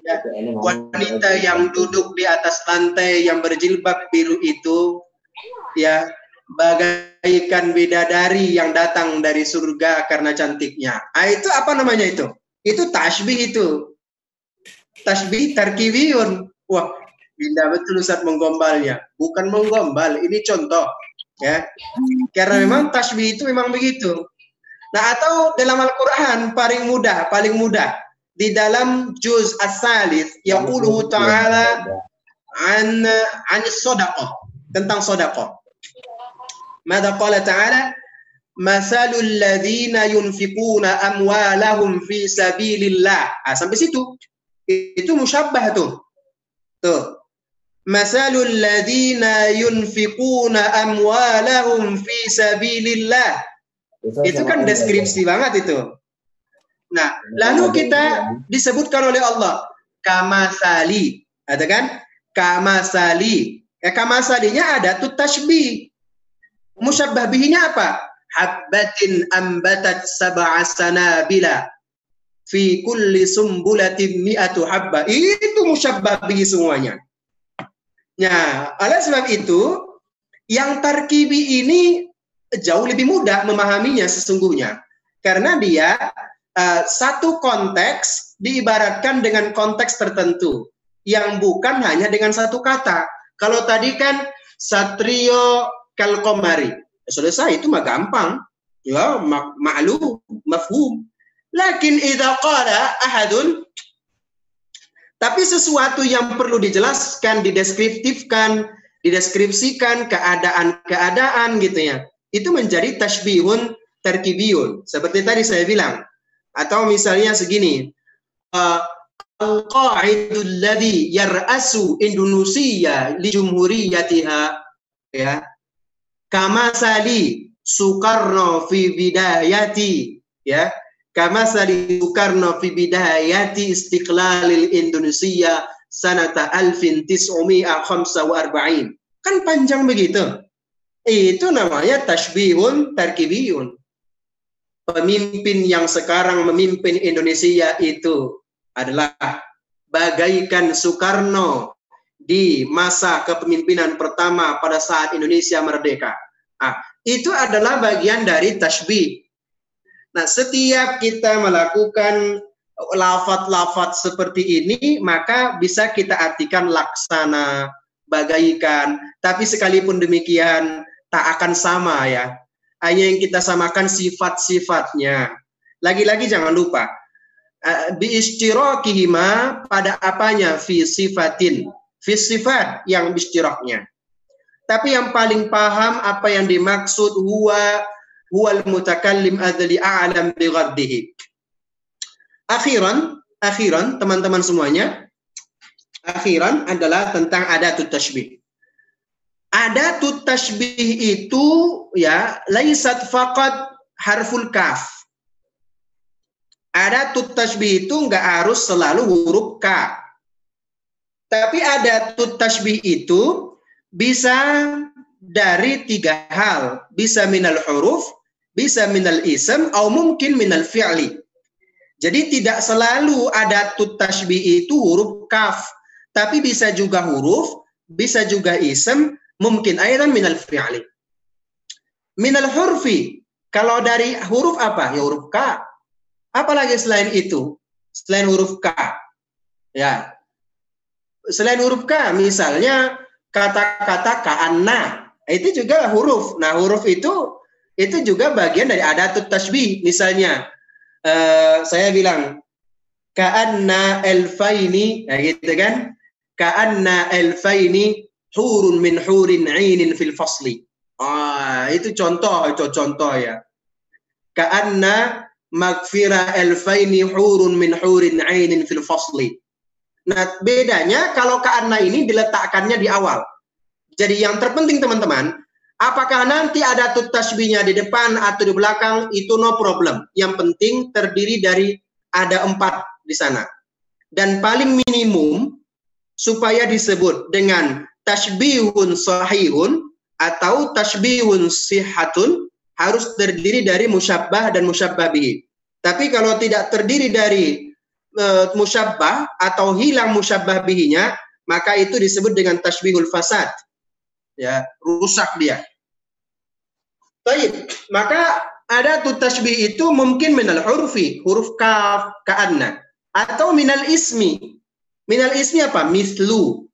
Ya, wanita yang duduk di atas lantai yang berjilbab biru itu ya bagaikan bidadari yang datang dari surga karena cantiknya. Itu apa namanya itu? Itu tasbih itu. Tasbih tarkibiyun. Wah, indah betul Ustaz menggombalnya. Bukan menggombal, ini contoh ya. Karena memang tasbih itu memang begitu. Nah, atau dalam Al-Qur'an paling mudah di dalam juz as-salis yaqulu ta'ala an shadaqah, tentang sedekah. Mada qala ta'ala masalul ladzina yunfiquna amwalahum fi sabilillah. Sampai situ. Itu musyabbah tuh. Masalul ladzina yunfiquna amwalahum fi sabilillah. Itu kan deskripsi banget itu. Nah, lalu kita disebutkan oleh Allah kamasali, ada kan? Kamasali. Kamasalinya ada tut tashbih. Musyabbah bihinya apa? Habbatin ambatat sab'a sanabila fi kulli sumbulatin mi'atu habba. Itu musyabbah bihi semuanya. Nah, oleh sebab itu yang tarkibi ini jauh lebih mudah memahaminya sesungguhnya. Karena dia satu konteks diibaratkan dengan konteks tertentu yang bukan hanya dengan satu kata. Kalau tadi kan satrio kalkomari, selesai itu mah gampang, ya ma'lum, mafhum. Lakin idza qala ahadun, tapi sesuatu yang perlu dijelaskan, dideskripsikan keadaan-keadaan gitu ya. Itu menjadi tashbihun tarkibiyun. Seperti tadi saya bilang. Atau misalnya segini. Al-qa'idul ladzi yar'asu Indonesia li jumhuriyatiha, ya. Kama sali Soekarno fi bidayati, ya. Kama sali Soekarno fi bidayati istiqlalil Indonesia sanata 1945. Kan panjang begitu. Itu namanya tashbihun tarkibiyun. Pemimpin yang sekarang memimpin Indonesia itu adalah bagaikan Soekarno di masa kepemimpinan pertama pada saat Indonesia merdeka. Nah, itu adalah bagian dari tashbih. Nah, setiap kita melakukan lafaz-lafaz seperti ini, maka bisa kita artikan laksana, bagaikan. Tapi sekalipun demikian, tak akan sama ya. Hanya yang kita samakan sifat-sifatnya. Lagi-lagi jangan lupa. Biistirakihima pada apanya? Fi sifatin. Fi sifat yang biistiraknya. Tapi yang paling paham apa yang dimaksud huwal mutakallim adzli a'lam bi ghaddihi. Akhiran teman-teman semuanya, akhiran adalah tentang adatut tashbih. Adatut tashbih itu ya laisat faqat harful kaf. Adatut tashbih itu enggak harus selalu huruf ka. Tapi adatut tashbih itu bisa dari 3 hal, bisa minal huruf, bisa minal ism, atau mungkin minal fi'li. Jadi tidak selalu adatut tashbih itu huruf kaf, tapi bisa juga huruf, bisa juga ism, mungkin aidan minal fi'li. Minal hurfi, kalau dari huruf apa? Ya huruf ka. Apalagi selain itu? Selain huruf ka. Ya. Selain huruf ka, misalnya kata-kata ka'anna, itu juga huruf. Nah, huruf itu juga bagian dari adatut tashbih. Misalnya, saya bilang ka'anna elfaini, ya gitu kan? Ka'anna elfaini hurun min hurin 'ainin fil fasli. Itu contoh ya. Ka'anna magfira elfaini hurun min hurin 'ainin fil fasli. Nah, bedanya kalau ka'anna ini diletakkannya di awal. Jadi yang terpenting teman-teman, apakah nanti ada tut tashbihnya di depan atau di belakang, itu no problem. Yang penting terdiri dari ada 4 di sana. Dan paling minimum supaya disebut dengan tashbihun sahihun atau tashbihun sihatun harus terdiri dari musyabbah dan musyabbah bihi. Tapi kalau tidak terdiri dari musyabbah atau hilang musyabbah bihinya, maka itu disebut dengan tashbihul fasad. Ya, rusak dia. Baik, maka ada tu tashbih itu mungkin minal hurfi, huruf kaf, ka'anna, atau minal ismi. Minal ismi apa? Mislu,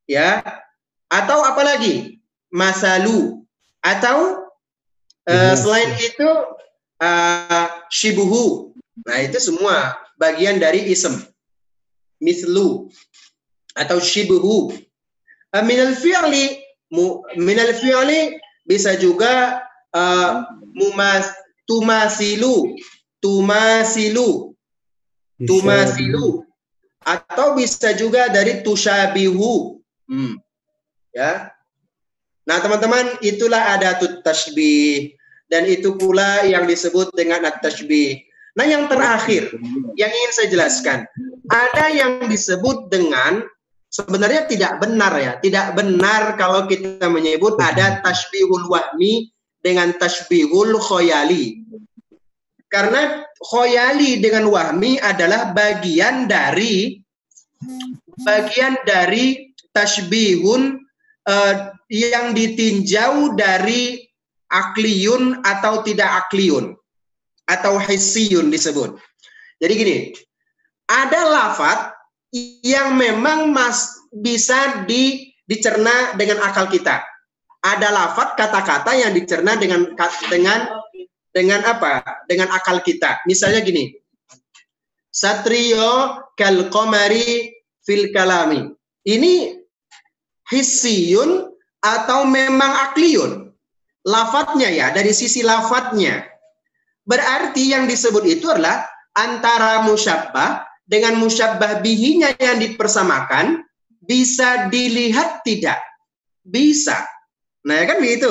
ya. Atau apa lagi? Masalu. Atau selain itu shibuhu. Nah, itu semua bagian dari ism. Mislu atau shibuhu. Minal fi'li bisa juga tumasilu atau bisa juga dari tusyabihu. Ya. Nah, teman-teman, itulah adatut tasbih, dan itu pula yang disebut dengan at-tasbih. Nah, yang terakhir yang ingin saya jelaskan, ada yang disebut dengan, sebenarnya tidak benar ya, tidak benar kalau kita menyebut ada tasbihul wahmi dengan tasbihul khoyali. Karena khoyali dengan wahmi adalah bagian dari tasbihun yang ditinjau dari akliyun atau tidak akliyun atau hissiyun disebut. Jadi gini, ada lafadz yang memang bisa dicerna dengan akal kita. Ada lafadz kata-kata yang dicerna dengan apa? Dengan akal kita. Misalnya gini, Satrio kal qamari fil kalami. Ini hissiyun atau memang akliyun? Lafadznya ya, dari sisi lafadznya. Berarti yang disebut itu adalah antara musyabbah dengan musyabbah bihinya yang dipersamakan, bisa dilihat tidak? Bisa. Nah, ya kan begitu.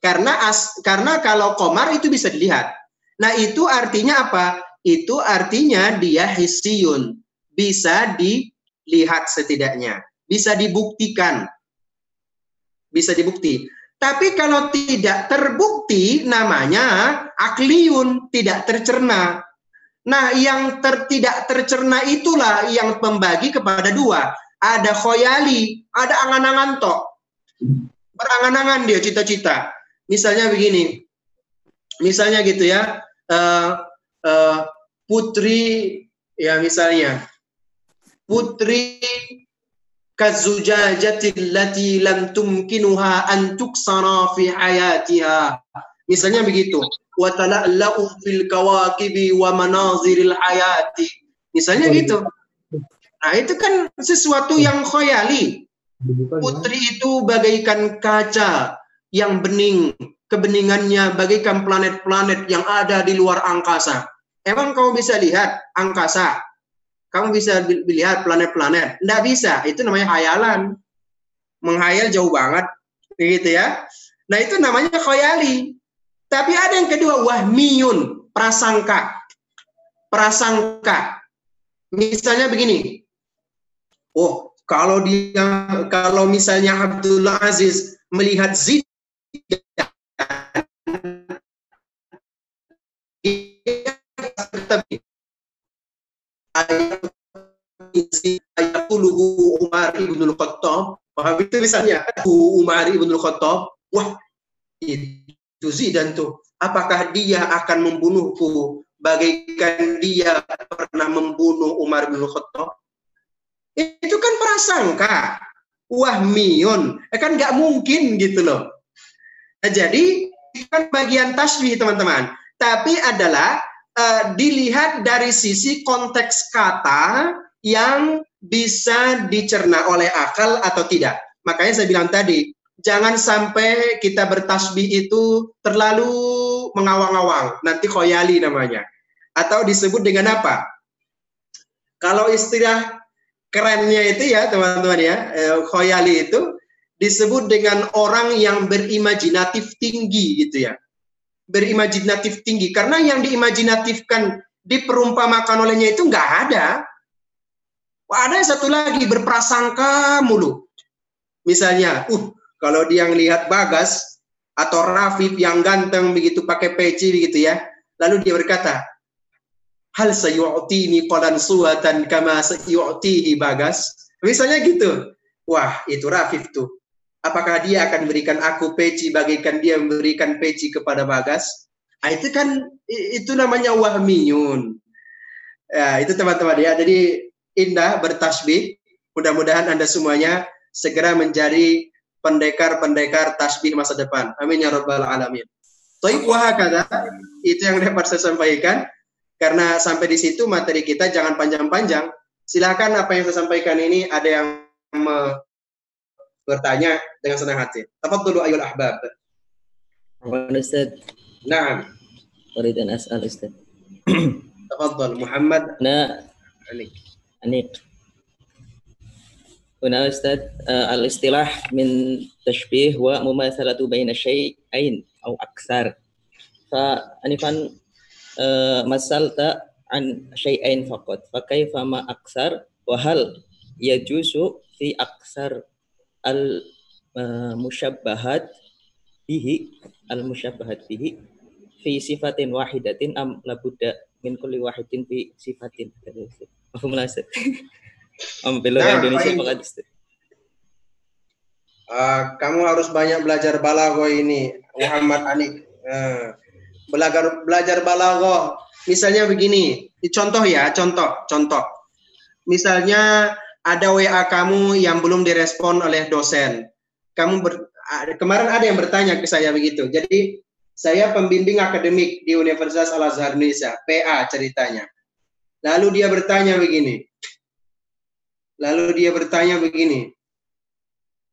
Karena kalau qamar itu bisa dilihat. Nah, itu artinya apa? Itu artinya dia hissiyun. Bisa dilihat setidaknya. Bisa dibuktikan. Bisa dibukti. Tapi kalau tidak terbukti, namanya akliyun, tidak tercerna. Nah, yang tidak tercerna itulah yang membagi kepada dua. Ada khoyali, ada angan-angan tok. Berangan-angan dia cita-cita. Misalnya begini. Misalnya gitu ya. Putri, ya misalnya. Putri kazujajatil lati lam tumkinuha an tuksara fi hayatiha. Misalnya begitu. Wa tala'la'u fil kawakibi wa manaziril hayati. Misalnya gitu. Nah, itu kan sesuatu yang khoyali. Putri itu bagaikan kaca yang bening. Kebeningannya bagaikan planet-planet yang ada di luar angkasa. Emang kamu bisa lihat angkasa? Kamu bisa lihat planet-planet? Nggak bisa, itu namanya hayalan. Menghayal jauh banget, begitu ya. Nah, itu namanya khoyali. Tapi ada yang kedua, wahmiyun, prasangka. Prasangka. Misalnya begini. Oh, kalau misalnya Abdullah Aziz melihat Zidane, ayatuluhu Umar ibnul Khattab, itu misalnya Umar ibnul Khattab, wah itu Zidane tuh, apakah dia akan membunuhku bagaikan dia pernah membunuh Umar ibnul Khattab? Itu kan prasangka, wahmiyun, kan nggak mungkin gitu loh. Nah, jadi kan bagian tasbih teman-teman, tapi adalah dilihat dari sisi konteks kata yang bisa dicerna oleh akal atau tidak. Makanya saya bilang tadi, jangan sampai kita bertasbih itu terlalu mengawang-awang, nanti khoyali namanya. Atau disebut dengan apa? Kalau istilah kerennya itu ya teman-teman ya, khoyali itu disebut dengan orang yang berimajinatif tinggi gitu ya. Berimajinatif tinggi, karena yang diimajinatifkan diperumpamakan olehnya itu nggak ada. Wah, ada satu lagi berprasangka mulu. Misalnya, kalau dia ngelihat Bagas atau Rafif yang ganteng begitu pakai peci begitu ya, lalu dia berkata, hal sayu'tini qalan suwatan kama sayu'tihi Bagas. Misalnya gitu. Wah, itu Rafif tuh. Apakah dia akan berikan aku peci bagaikan dia memberikan peci kepada Bagas? Nah, itu namanya wahmiyun. Ya, itu teman-teman ya. Jadi indah bertasbih. Mudah-mudahan Anda semuanya segera menjadi pendekar-pendekar tasbih masa depan. Amin ya rabbal alamin. Thayyib wa hakadha, itu yang dapat saya sampaikan. Karena sampai di situ materi kita jangan panjang-panjang. Silakan apa yang saya sampaikan ini ada yang bertanya dengan senang hati. Tafadhalu ayyuhal ahbab. Ustaz. Naam. Urid an as'al Ustaz. Tafadhal Muhammad. Anik. Huna Ustaz, al-istilah min tashbih wa mumatsalatu baina syai'ain au aksar. Fa anifan masalta an syai'ain faqat. Fa kaifa ma aksar wa hal yajuzu fi aksar al mushabbahat bihi fi sifatin wahidatin am labudda min kulli wahidin fi sifatin. Mafhum lah Ustaz. Belum Indonesia Pak Ustaz. Kamu harus banyak belajar balaghah ini, Muhammad Anik. Belajar balaghah. Misalnya begini, contoh ya, contoh. Misalnya ada WA kamu yang belum direspon oleh dosen. Kemarin ada yang bertanya ke saya begitu. Jadi saya pembimbing akademik di Universitas Al-Azhar Indonesia, PA ceritanya. Lalu dia bertanya begini.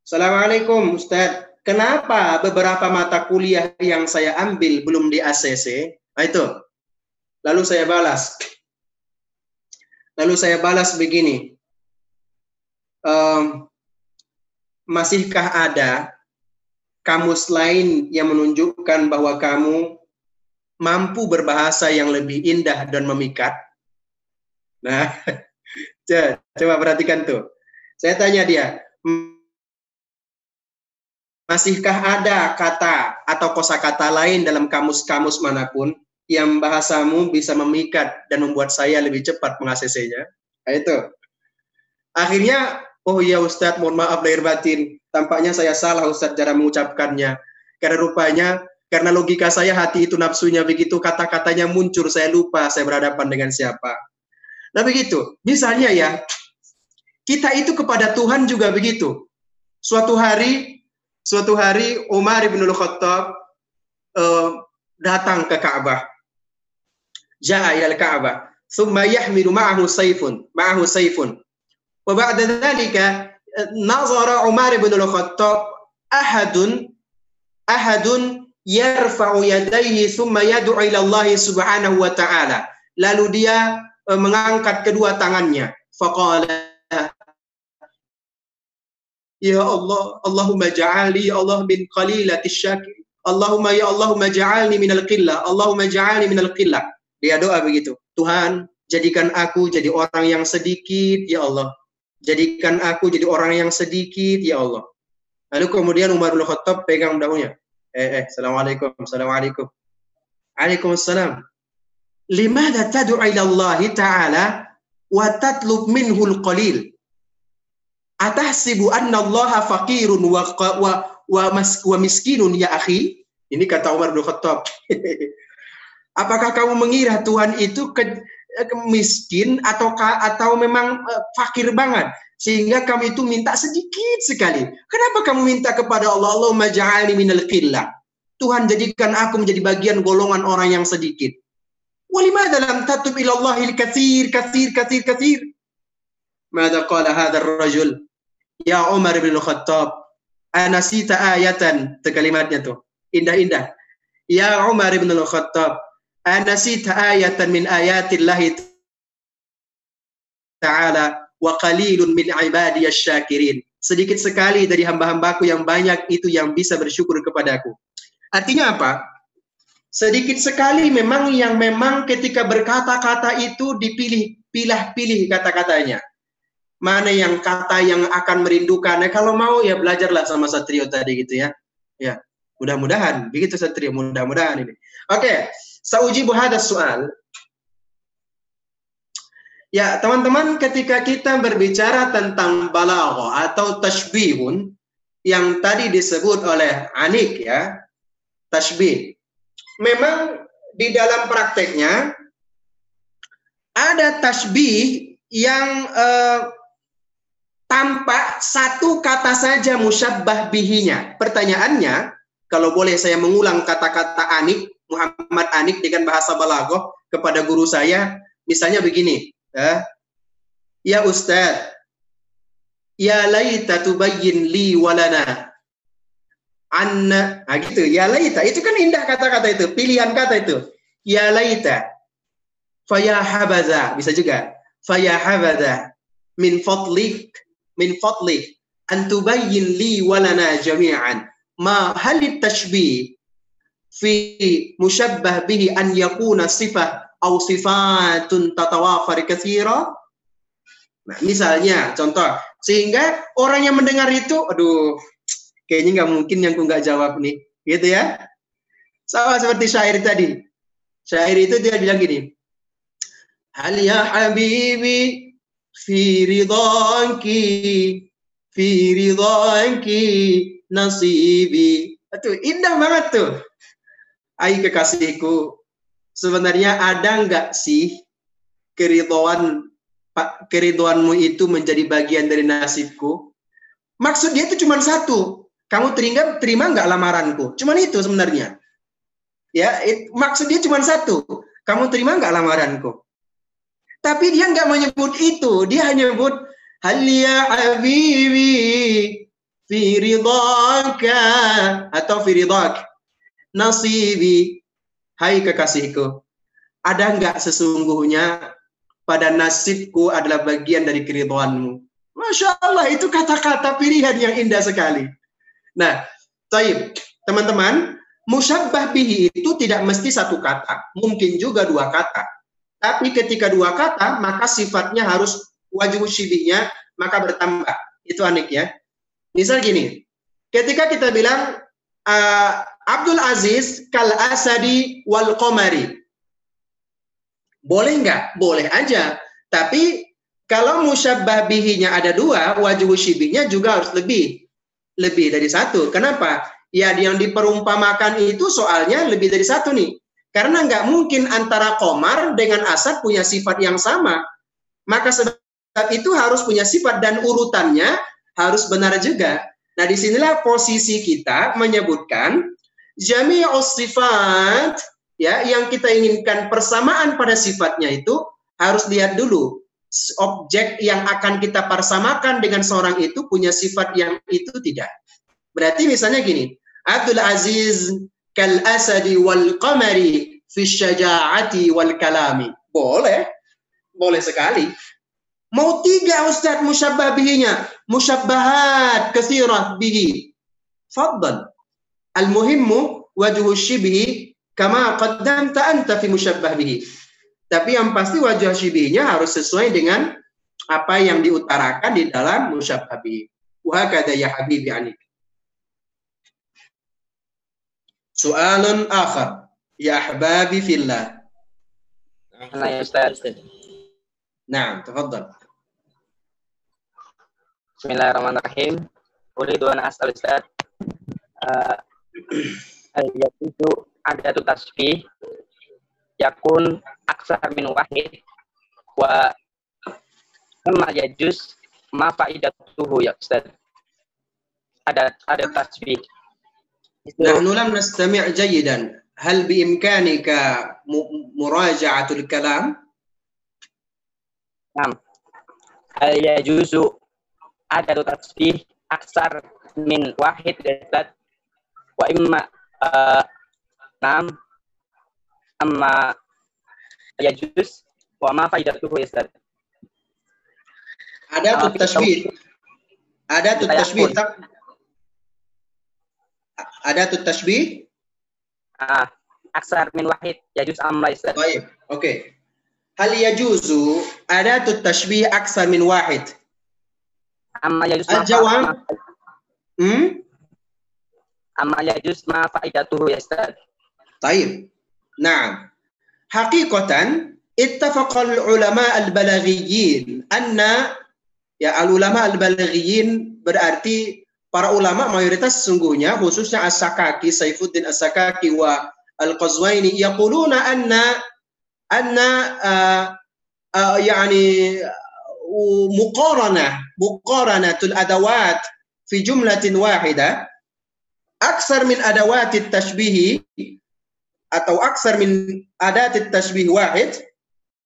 Assalamualaikum Ustaz, kenapa beberapa mata kuliah yang saya ambil belum di ACC? Nah, itu. Lalu saya balas begini. Masihkah ada kamus lain yang menunjukkan bahwa kamu mampu berbahasa yang lebih indah dan memikat? Nah, coba perhatikan tuh. Saya tanya dia, masihkah ada kata atau kosakata lain dalam kamus-kamus manapun yang bahasamu bisa memikat dan membuat saya lebih cepat meng-ACC-nya? Nah, itu. Akhirnya, oh iya Ustadz, mohon maaf lahir batin. Tampaknya saya salah Ustadz cara mengucapkannya. Karena rupanya, karena logika saya hati itu nafsunya begitu, kata-katanya muncul, saya lupa saya berhadapan dengan siapa. Nah begitu, misalnya ya, kita itu kepada Tuhan juga begitu. Suatu hari Umar bin Khattab datang ke Ka'bah. Ja'a ilal Ka'bah, thumma yahmilu ma'ahu sayfun. Wa ba'da dhalika nazara Umar bin Khattab ahadun yarfa'u yadayhi thumma yad'u ila Allah subhanahu wa ta'ala. Lalu dia mengangkat kedua tangannya. Faqala, ya Allah, Allahumma ja'alni ya Allah min qalilati syakir. Allahumma ja'alni minal qillah. Allahumma ja'alni minal qillah. Dia doa begitu. Tuhan, jadikan aku jadi orang yang sedikit, ya Allah. Jadikan aku jadi orang yang sedikit, ya Allah. Lalu kemudian Umar bin Khattab pegang daunnya. Assalamualaikum. Waalaikumsalam. Limadha tad'u ila Allah Ta'ala wa tatlub minhu al-qalil? Atahsibu anna Allah faqirun wa miskinun ya akhi? Ini kata Umar bin Khattab. Apakah kamu mengira Tuhan itu miskin atau memang fakir banget sehingga kamu itu minta sedikit sekali? Kenapa kamu minta kepada Allah, Allahumma ja'alni minal qillah? Tuhan, jadikan aku menjadi bagian golongan orang yang sedikit. Walimada lam tatub ila Allahil katsir. Mada qala hadzal rajul? Ya Umar bin Khattab, anasita ayatan. Itu kalimatnya tuh. Indah-indah. Ya Umar bin Khattab, anasita ayatan min ayatillahi ta'ala wa qalilun min ibadiyasy syakirin. Sedikit sekali dari hamba-hambaku yang banyak itu yang bisa bersyukur kepadaku. Artinya apa? Sedikit sekali memang yang memang ketika berkata-kata itu pilih kata-katanya. Mana yang kata yang akan merindukan. Nah, kalau mau ya belajarlah sama Satrio tadi gitu ya. Ya, mudah-mudahan begitu Satrio, mudah-mudahan ini. Oke, saujibu hadas soal. Ya, teman-teman, ketika kita berbicara tentang balaghah atau tashbihun yang tadi disebut oleh Anik ya, tashbih. Memang di dalam prakteknya ada tashbih yang tampak satu kata saja musyabbah bihinya. Pertanyaannya, kalau boleh saya mengulang kata-kata Anik, Muhammad Anik dengan bahasa balaghah kepada guru saya, misalnya begini, ya Ustaz, ya laita tubayyin li walana anna, gitu. Ya laita, itu kan indah kata-kata itu, pilihan kata itu. Ya laita, faya habadha, bisa juga. Faya habadha min fadlik min fadlih an tubayyin li wa lana jami'an ma hal at-tashbih fi musyabbah bihi an yakuna sifah aw sifatun tatawafar katsira. Nah, misalnya contoh, sehingga orang yang mendengar itu, aduh, kayaknya nggak mungkin yang aku nggak jawab nih, gitu ya. Sama seperti syair tadi. Syair itu dia bilang gini, hal ya habibi fi ridhanki nasibi. Itu indah banget tuh. Ai kekasihku, sebenarnya ada nggak sih keriduanmu itu menjadi bagian dari nasibku? Maksud dia itu cuma satu, kamu terima nggak lamaranku? Cuman itu sebenarnya. Ya, maksud dia cuma satu, kamu terima nggak lamaranku? Tapi dia nggak menyebut itu, dia hanya menyebut hal ya habibi fi ridhaka atau fi ridhak nasibi. Hai kekasihku, ada nggak sesungguhnya pada nasibku adalah bagian dari keridhaanmu? Masya Allah, itu kata-kata pilihan yang indah sekali. Nah, taib, teman-teman, musyabbah bihi itu tidak mesti satu kata, mungkin juga dua kata. Tapi ketika dua kata, maka sifatnya harus wajhu syibihnya, maka bertambah. Itu unik ya. Misal gini, ketika kita bilang Abdul Aziz kal asadi wal qamari. Boleh nggak? Boleh aja. Tapi kalau musyabbah bihinya ada dua, wajhu syibihnya juga harus lebih dari satu. Kenapa? Ya, yang diperumpamakan itu soalnya lebih dari satu nih. Karena nggak mungkin antara qamar dengan asad punya sifat yang sama. Maka sebab itu harus punya sifat dan urutannya harus benar juga. Nah, disinilah posisi kita menyebutkan jami'us sifat, ya, yang kita inginkan persamaan pada sifatnya itu harus lihat dulu objek yang akan kita persamakan dengan seorang itu punya sifat yang itu tidak. Berarti misalnya gini, Abdul Aziz kal asadi wal qamari fi syaja'ati wal kalami. Boleh sekali. Mau tiga Ustaz musyabbah bihinya, musyabbahat katsirah bihi. Faddal. Al-muhimmu wajhu syibhi kama qaddamta anta fi musyabbah bihi. Tapi yang pasti wajah syibihnya harus sesuai dengan apa yang diutarakan di dalam musyabbah bihi. Wa hakadha ya habibi anik. Soalan akhar ya ahbabi fillah. Nah, ya Ustaz. Nah, tafadhal. Bismillahirrahmanirrahim. Uridu an as'al Ustaz. Itu ada tu tasbih yakun aksar min wahid wa kama yajuz ma faidatuhu ya Ustaz. Ada tasbih. نحن لم نستمع جيدا. هل بإمكانك مراجعة الكلام؟ نعم. هل يجوز عدد tasbih aksar min wahid Ustaz? Wa imma amma yajuz wa ma faidatuhu ya Ustaz. Ada tashbih. Ada tashbih? Aksar min wahid yajuz amma Ustaz. Baik, oke. Hal yajuzu ada tashbih aksar min wahid? Amma yajuz Al-jawab. Amma yajuz ma faidatuhu ya Ustaz. Baik. Nah, hakikatan ittafaqal ulama al-balaghiyin anna, ya, al-ulama al-balaghiyin berarti para ulama mayoritas sesungguhnya khususnya As-Sakaki, Saifuddin As-Sakaki wa Al-Qazwaini yaquluna anna yani muqaranatul adawat fi jumlatin wahida aksar min adawatit tashbih atau aksar min adatit tashbih wahid